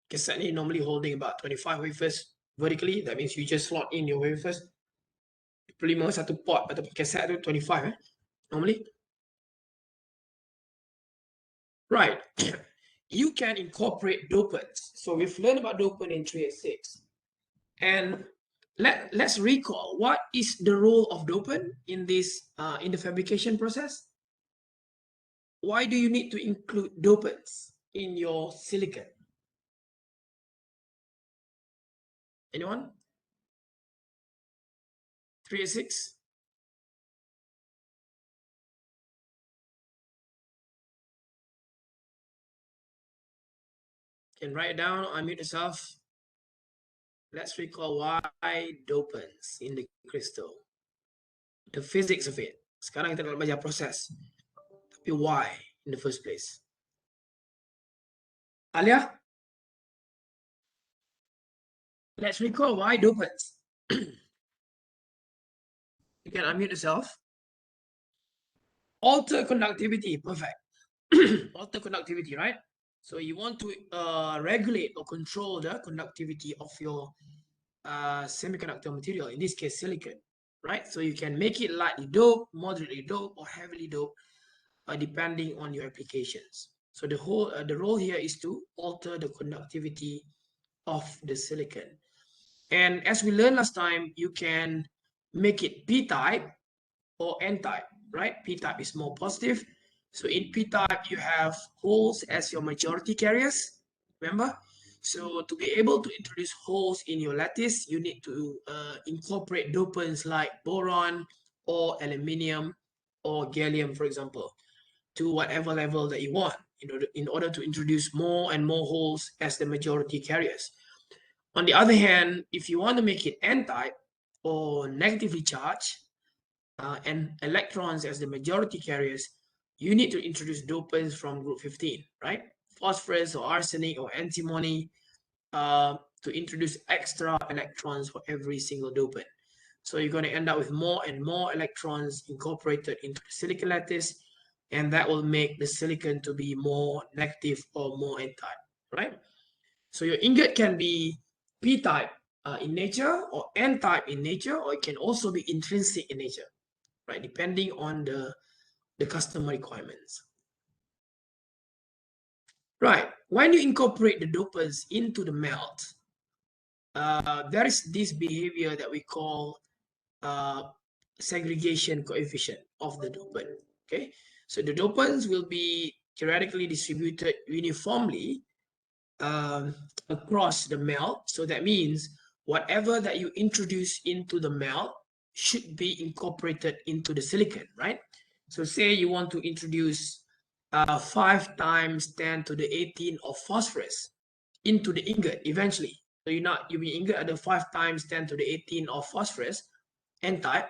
Cassette ni normally holding about 25 wafers vertically. That means you just slot in your wafers. 25 satu port ataupun cassette tu 25 normally. Right. You can incorporate dopants. So we've learned about dopant in 386. And let's recall what is the role of dopant in this in the fabrication process. Why do you need to include dopants in your silicon? Anyone? 386. Can write it down, unmute yourself. Let's recall why dopants in the crystal. The physics of it. Sekarang kita nak belajar proses. Tapi why in the first place? Alia? Let's recall why dopants. You can unmute yourself. Alter conductivity, perfect. Alter conductivity, right? So you want to regulate or control the conductivity of your semiconductor material, in this case silicon, right? So you can make it lightly doped, moderately doped, or heavily doped, depending on your applications. So the role here is to alter the conductivity of the silicon. And as we learned last time, you can make it p-type or n-type, right? P-type is more positive. So in p-type, you have holes as your majority carriers, remember? So to be able to introduce holes in your lattice, you need to incorporate dopants like boron or aluminium or gallium, for example, to whatever level that you want in order to introduce more and more holes as the majority carriers. On the other hand, if you want to make it n-type or negatively charged, and electrons as the majority carriers, you need to introduce dopants from group 15, right? Phosphorus or arsenic or antimony to introduce extra electrons for every single dopant. So you're going to end up with more and more electrons incorporated into the silicon lattice, and that will make the silicon to be more negative or more n-type, right? So your ingot can be p-type in nature or n-type in nature, or it can also be intrinsic in nature, right? Depending on the customer requirements. Right, when you incorporate the dopants into the melt, there is this behavior that we call segregation coefficient of the dopant, okay? So the dopants will be theoretically distributed uniformly across the melt. So that means whatever that you introduce into the melt should be incorporated into the silicon, right? So say you want to introduce 5 times 10 to the 18 of phosphorus into the ingot eventually. So you be ingot at the 5 times 10 to the 18 of phosphorus, n-type.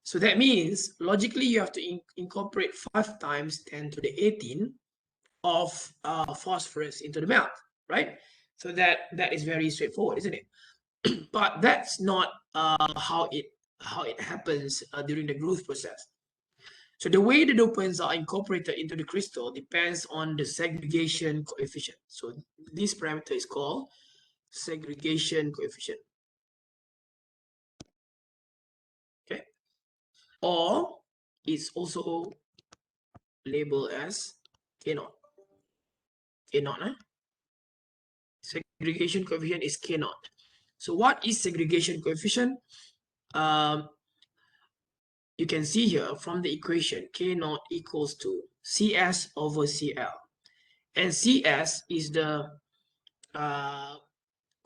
So that means logically you have to incorporate 5 times 10 to the 18 of phosphorus into the melt, right? So that is very straightforward, isn't it? But that's not how it happens during the growth process. So the way the dopants are incorporated into the crystal depends on the segregation coefficient. So this parameter is called segregation coefficient. Okay. Or it's also labeled as K0. K0, segregation coefficient is K0. So what is segregation coefficient? You can see here from the equation, K0 equals to CS over CL. And CS is the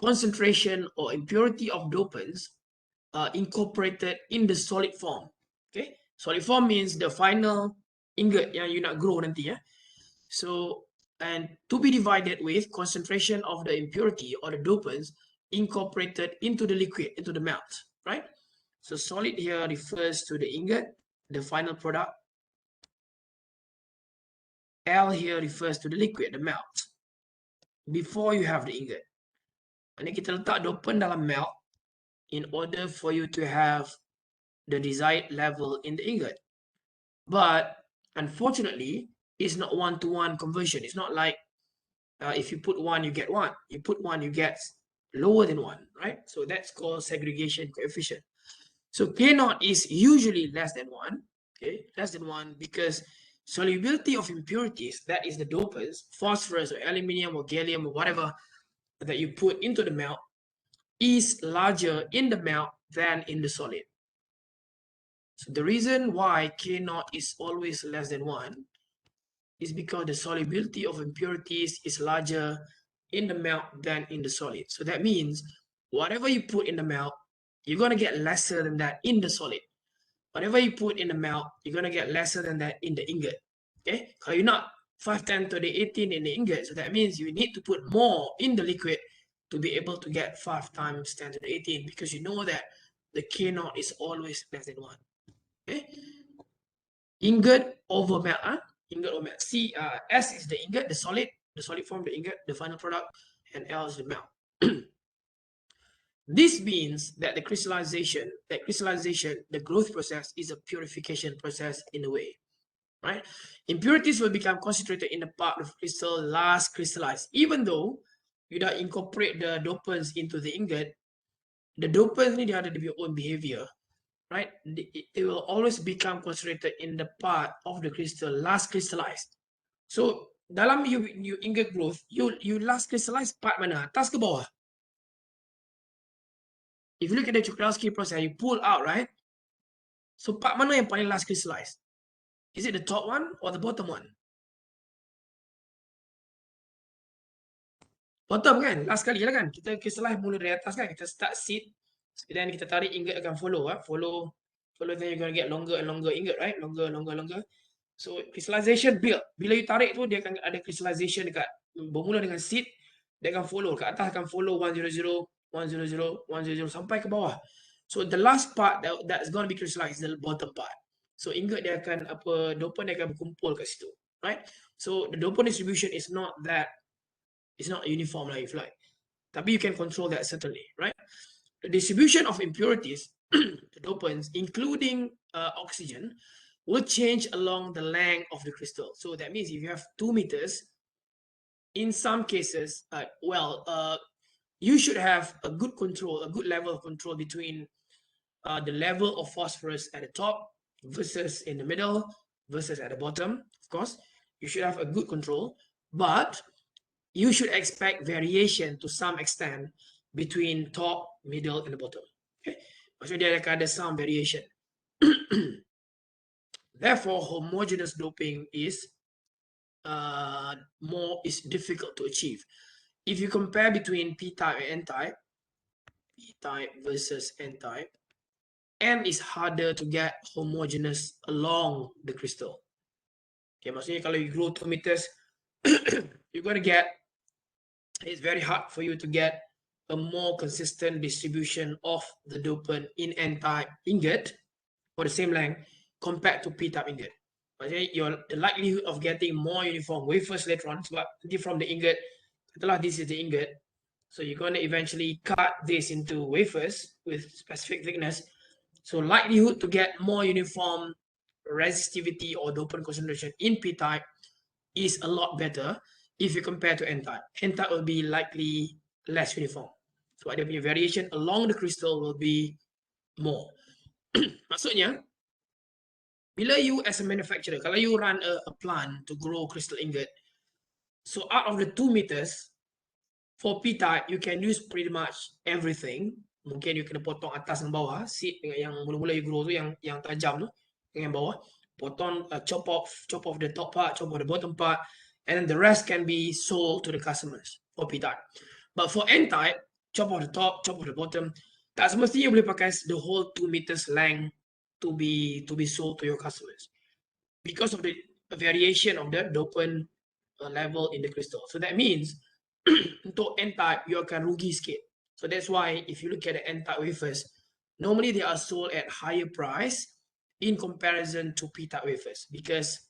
concentration or impurity of dopants incorporated in the solid form. Okay, solid form means the final ingot yang you nak grow nanti ya. So, and to be divided with concentration of the impurity or the dopants incorporated into the liquid, into the melt, right? So solid here refers to the ingot, the final product. L here refers to the liquid, the melt, before you have the ingot. Ini kita letak dopant dalam melt in order for you to have the desired level in the ingot. But unfortunately, it's not one-to-one conversion. It's not like If you put 1, you get 1. You put 1, you get lower than 1, right? So that's called segregation coefficient. So K naught is usually less than 1, okay? Less than 1 because solubility of impurities, that is the dopants, phosphorus or aluminium or gallium or whatever that you put into the melt, is larger in the melt than in the solid. So the reason why K naught is always less than 1 is because the solubility of impurities is larger in the melt than in the solid. So that means whatever you put in the melt, you're going to get lesser than that in the solid. Whatever you put in the melt, you're going to get lesser than that in the ingot. Okay? Kalau you not 5, 10, 30, 18 in the ingot, so that means you need to put more in the liquid to be able to get 5 times 10 to the 18 because you know that the K naught is always less than 1. Okay? Ingot over melt. Ingot over melt. S is the ingot, the solid form, the ingot, the final product, and L is the melt. This means that the crystallization, the growth process is a purification process in a way, right? Impurities will become concentrated in the part of crystal last crystallized. Even though you don't incorporate the dopants into the ingot, the dopants need to have their own behavior, right? It will always become concentrated in the part of the crystal last crystallized. So dalam you ingot growth, you last crystallize part mana? Atas ke bawah? If you look at the Czochralski process, you pull out, right? So part mana yang paling last crystallized? Is it the top one or the bottom one? Bottom kan? Last kali lah kan? Kita crystallize mula dari atas kan? Kita start seed, then kita tarik ingot akan follow. Follow, then you're going to get longer and longer ingot, right? Longer. So crystallization build. Bila you tarik tu, dia akan ada crystallization dekat, bermula dengan seed, dia akan follow. Kat atas akan follow 100, 100, 100 sampai ke bawah. So the last part that's going to be crystallized is the bottom part. So ingot dia akan dopant dia akan berkumpul kat situ, right? So the dopant distribution is not uniform lah if like. Tapi you can control that certainly, right? The distribution of impurities, the dopants, including oxygen, will change along the length of the crystal. So that means if you have 2 meters, in some cases, you should have a good level of control between the level of phosphorus at the top versus in the middle versus at the bottom. Of course, you should have a good control, but you should expect variation to some extent between top, middle, and the bottom. Okay, maksudnya dia akan ada some variation. Therefore, homogeneous doping is difficult to achieve. If you compare between P-type and N-type, P-type versus N-type, N is harder to get homogeneous along the crystal. Okay, maksudnya kalau you grow 2 meters, you're going to get, it's very hard for you to get a more consistent distribution of the dopant in N-type ingot for the same length compared to P-type ingot. Maksudnya the likelihood of getting more uniform wafers later on, sebab from the ingot, katalah this is the ingot, so you're going to eventually cut this into wafers with specific thickness. So likelihood to get more uniform resistivity or dopant concentration in P-type is a lot better if you compare to N-type. N-type will be likely less uniform. So ada punya variation along the crystal will be more. Maksudnya, bila you as a manufacturer, kalau you run a plant to grow crystal ingot, so out of the 2 meters, for P-type, you can use pretty much everything. Mungkin you kena potong atas dan bawah, seed dengan yang mula-mula you grow tu, yang tajam tu, dengan bawah. Potong, chop off the top part, chop off the bottom part, and then the rest can be sold to the customers for P-type. But for N-type, chop off the top, chop off the bottom. Tak semestinya boleh pakai the whole 2 meters length to be sold to your customers because of the variation of the dopant level in the crystal. So that means untuk N-type, you akan rugi sikit. So that's why if you look at the N-type wafers, normally they are sold at higher price in comparison to P-type wafers because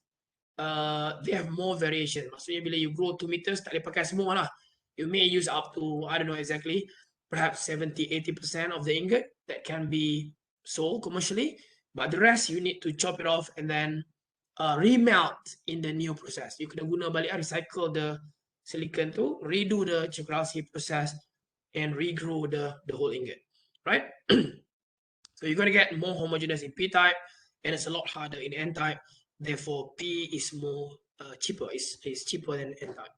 they have more variation. Maksudnya bila you grow 2 meters, tak boleh pakai semua lah. You may use up to, I don't know exactly, perhaps 70-80% of the ingot that can be sold commercially, but the rest you need to chop it off and then remelt in the new process. You kena guna balik, recycle the silicon to redo the Czechoslovakia process and regrow the whole ingot, right? So you're going to get more homogeneous in p-type, and it's a lot harder in n-type. Therefore, p is more cheaper. It's cheaper than n-type.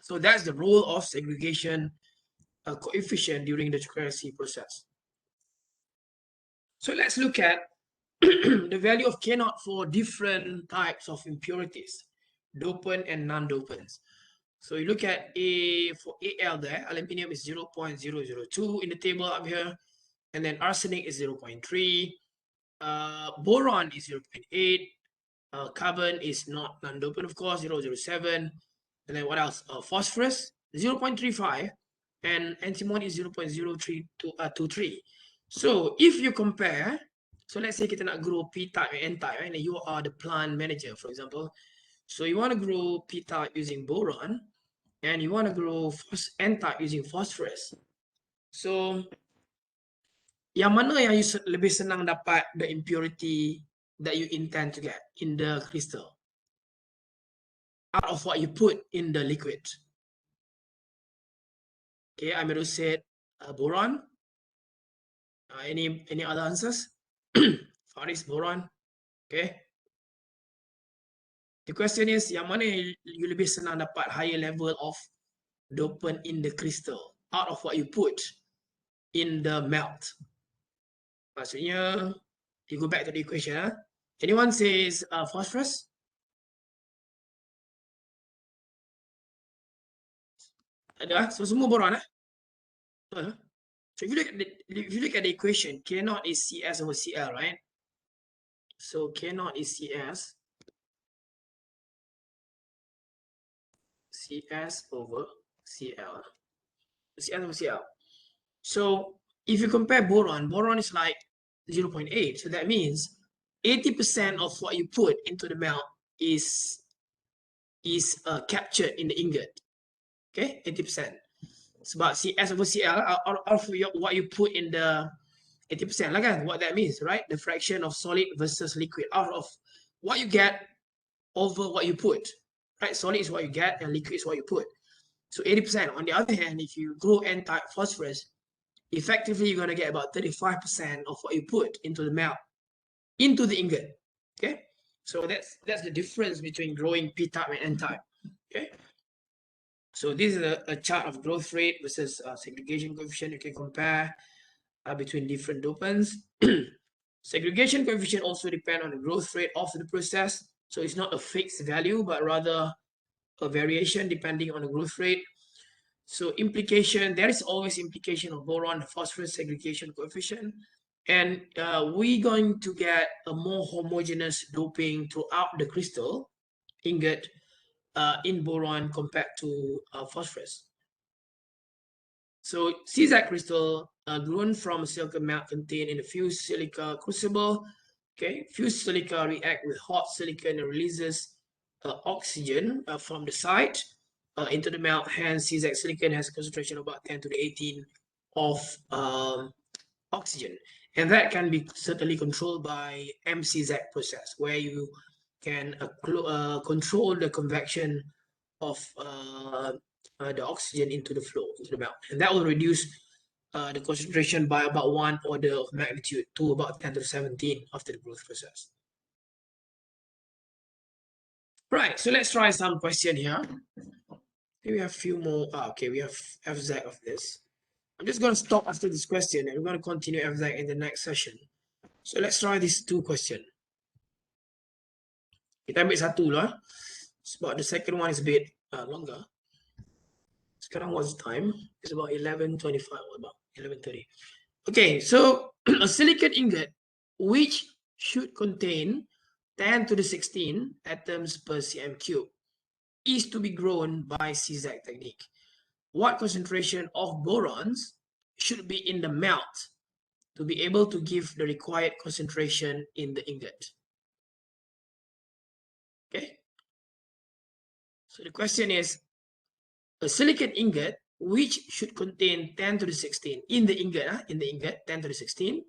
So that's the role of segregation coefficient during the Czechoslovakia process. So let's look at the value of K0 for different types of impurities, dopant and non-dopants. So you look at for Al there, aluminum is 0.002 in the table up here, and then arsenic is 0.3, boron is 0.8, carbon is not non-dopant, of course, 0.07, and then what else? Phosphorus 0.35, and antimony is 0.0323. So if you compare, so let's say kita nak grow p-type and n-type, and you are the plant manager, for example. So you want to grow p-type using boron, and you want to grow n-type using phosphorus. So yang mana yang you lebih senang dapat the impurity that you intend to get in the crystal out of what you put in the liquid? Okay, Amirul said boron. Any other answers? Faris, boron. Okay. The question is, yang mana you lebih senang dapat higher level of dopant in the crystal out of what you put in the melt? Maksudnya, you go back to the equation. Huh? Anyone says phosphorus? Ada? So semua boron. So if you look at the equation, K0 is CS over Cl, right? So K0 is CS over Cl. CS over Cl. So if you compare boron, boron is like 0.8. So that means 80% of what you put into the melt is captured in the ingot. Okay, 80%. It's about CS over Cl out of what you put in the 80%. Like what that means, right? The fraction of solid versus liquid out of what you get over what you put. Right? Solid is what you get and liquid is what you put. So 80%. On the other hand, if you grow n-type phosphorus, effectively you're going to get about 35% of what you put into the melt, into the ingot. Okay? So that's the difference between growing p-type and n-type. Okay? So this is a chart of growth rate versus segregation coefficient. You can compare between different dopants. Segregation coefficient also depend on the growth rate of the process. So it's not a fixed value, but rather a variation depending on the growth rate. So implication, there is always implication of boron, phosphorus segregation coefficient. And we're going to get a more homogeneous doping throughout the crystal ingot in boron compared to phosphorus. So ZAT crystal grown from silicon melt contained in a fused silica crucible. Okay, fused silica react with hot silicon and releases oxygen from the site into the melt. Hence, ZAT silicon has a concentration of about 10 to the 18 of oxygen, and that can be certainly controlled by MCZ process, where you can control the convection of the oxygen into the flow, into the melt, and that will reduce the concentration by about 1 order of magnitude to about 10 to the 17 after the growth process. Right, so let's try some question here. We have a few more. Okay, we have FZ of this. I'm just going to stop after this question, and we're going to continue FZ in the next session. So let's try these two questions. Kita ambil satu lah. Sebab the second one is a bit longer. Sekarang what's the time? It's about 11:25 or about 11:30. Okay, so a silicon ingot which should contain 10 to the 16 atoms per cm cube is to be grown by ZAT technique. What concentration of borons should be in the melt to be able to give the required concentration in the ingot? Okay. So the question is, a silicon ingot which should contain 10 to the 16 in the ingot, 10 to the 16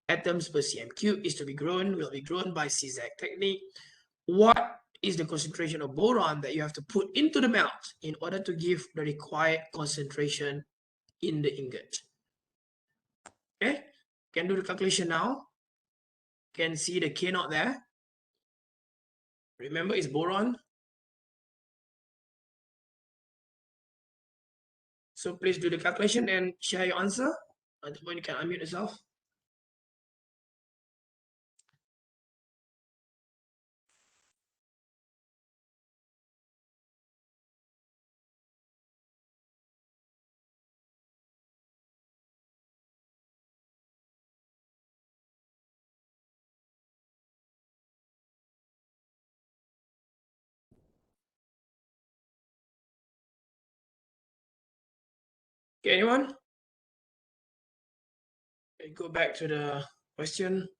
atoms per cm cube is to be grown, will be grown by ZAT technique. What is the concentration of boron that you have to put into the melt in order to give the required concentration in the ingot. Okay, can do the calculation now. Can see the K naught there. Remember, it's boron. So please do the calculation and share your answer. At the point you can unmute yourself. Okay, anyone? Okay, go back to the question.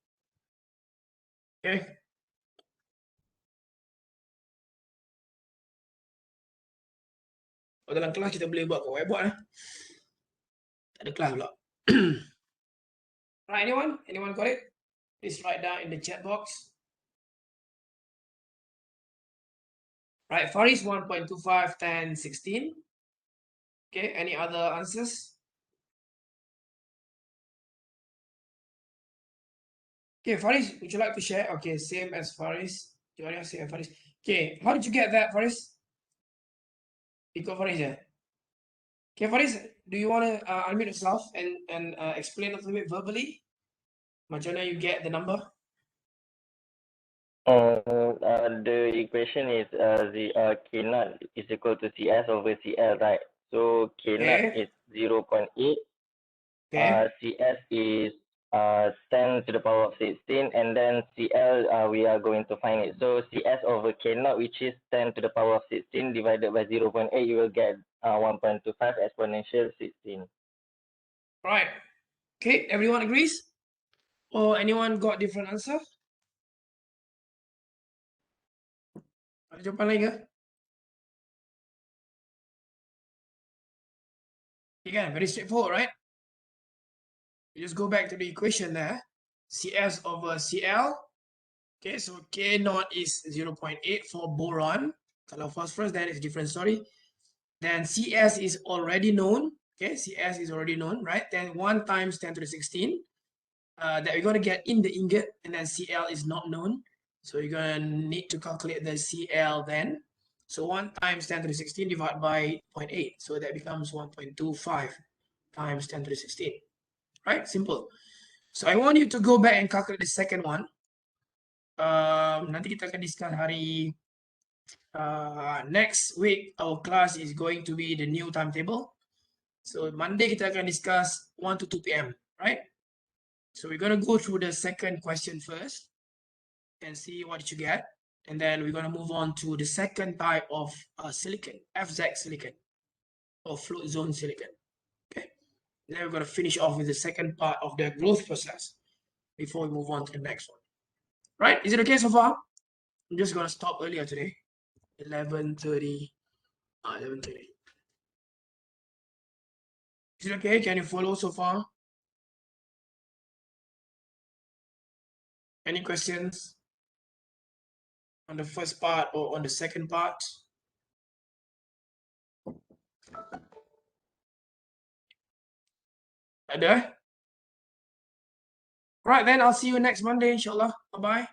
Okay. Oh, dalam kelas kita boleh buat kat whiteboard eh. Tak ada kelas pula. Right, anyone? Anyone got it? Please write down in the chat box. Right, Faris 1.25, 10, 16. Okay, any other answers? Okay, Faris, would you like to share? Okay, same as Faris. Do you want to say Faris? Okay, how did you get that, Faris? Ikut Faris, yeah? Okay, Faris, do you want to unmute yourself and explain a little bit verbally? Macam mana you get the number? The equation is the K naught is equal to CS over CL, right? So K naught is 0.8. Okay. CS is 10 to the power of 16, and then CL we are going to find it. So CS over K naught, which is 10 to the power of 16 divided by 0.8, you will get 1.25 exponential 16. Right. Okay, everyone agrees? Or anyone got different answer? Ada jawapan lain ke? Again, very straightforward, right? You just go back to the equation there. CS over CL. Okay, so K naught is 0.8 for boron. Kalau phosphorus, then it's different story. Then CS is already known. Okay, CS is already known, right? Then 1 times 10 to the 16 that we're going to get in the ingot, and then CL is not known. So you're going to need to calculate the CL then. So 1 times 10 to the 16 divided by 0.8. So that becomes 1.25 times 10 to the 16. Right? Simple. So I want you to go back and calculate the second one. Nanti kita akan discuss hari next week. Our class is going to be the new timetable. So Monday kita akan discuss 1 to 2 p.m. Right? So we're going to go through the second question first and see what you get. And then we're going to move on to the second type of silicon, FZ silicon or float zone silicon. Okay. And then we're going to finish off with the second part of the growth process before we move on to the next one. Right? Is it okay so far? I'm just going to stop earlier today. 11:30. 11:30. Is it okay? Can you follow so far? Any questions on the first part or on the second part? Ada? Right, then I'll see you next Monday, inshallah. Bye-bye.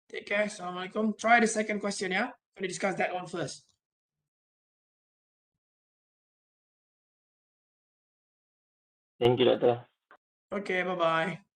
Take care. Assalamualaikum. Try the second question, yeah? I'm going to discuss that one first. Thank you, Doctor. Okay, bye-bye.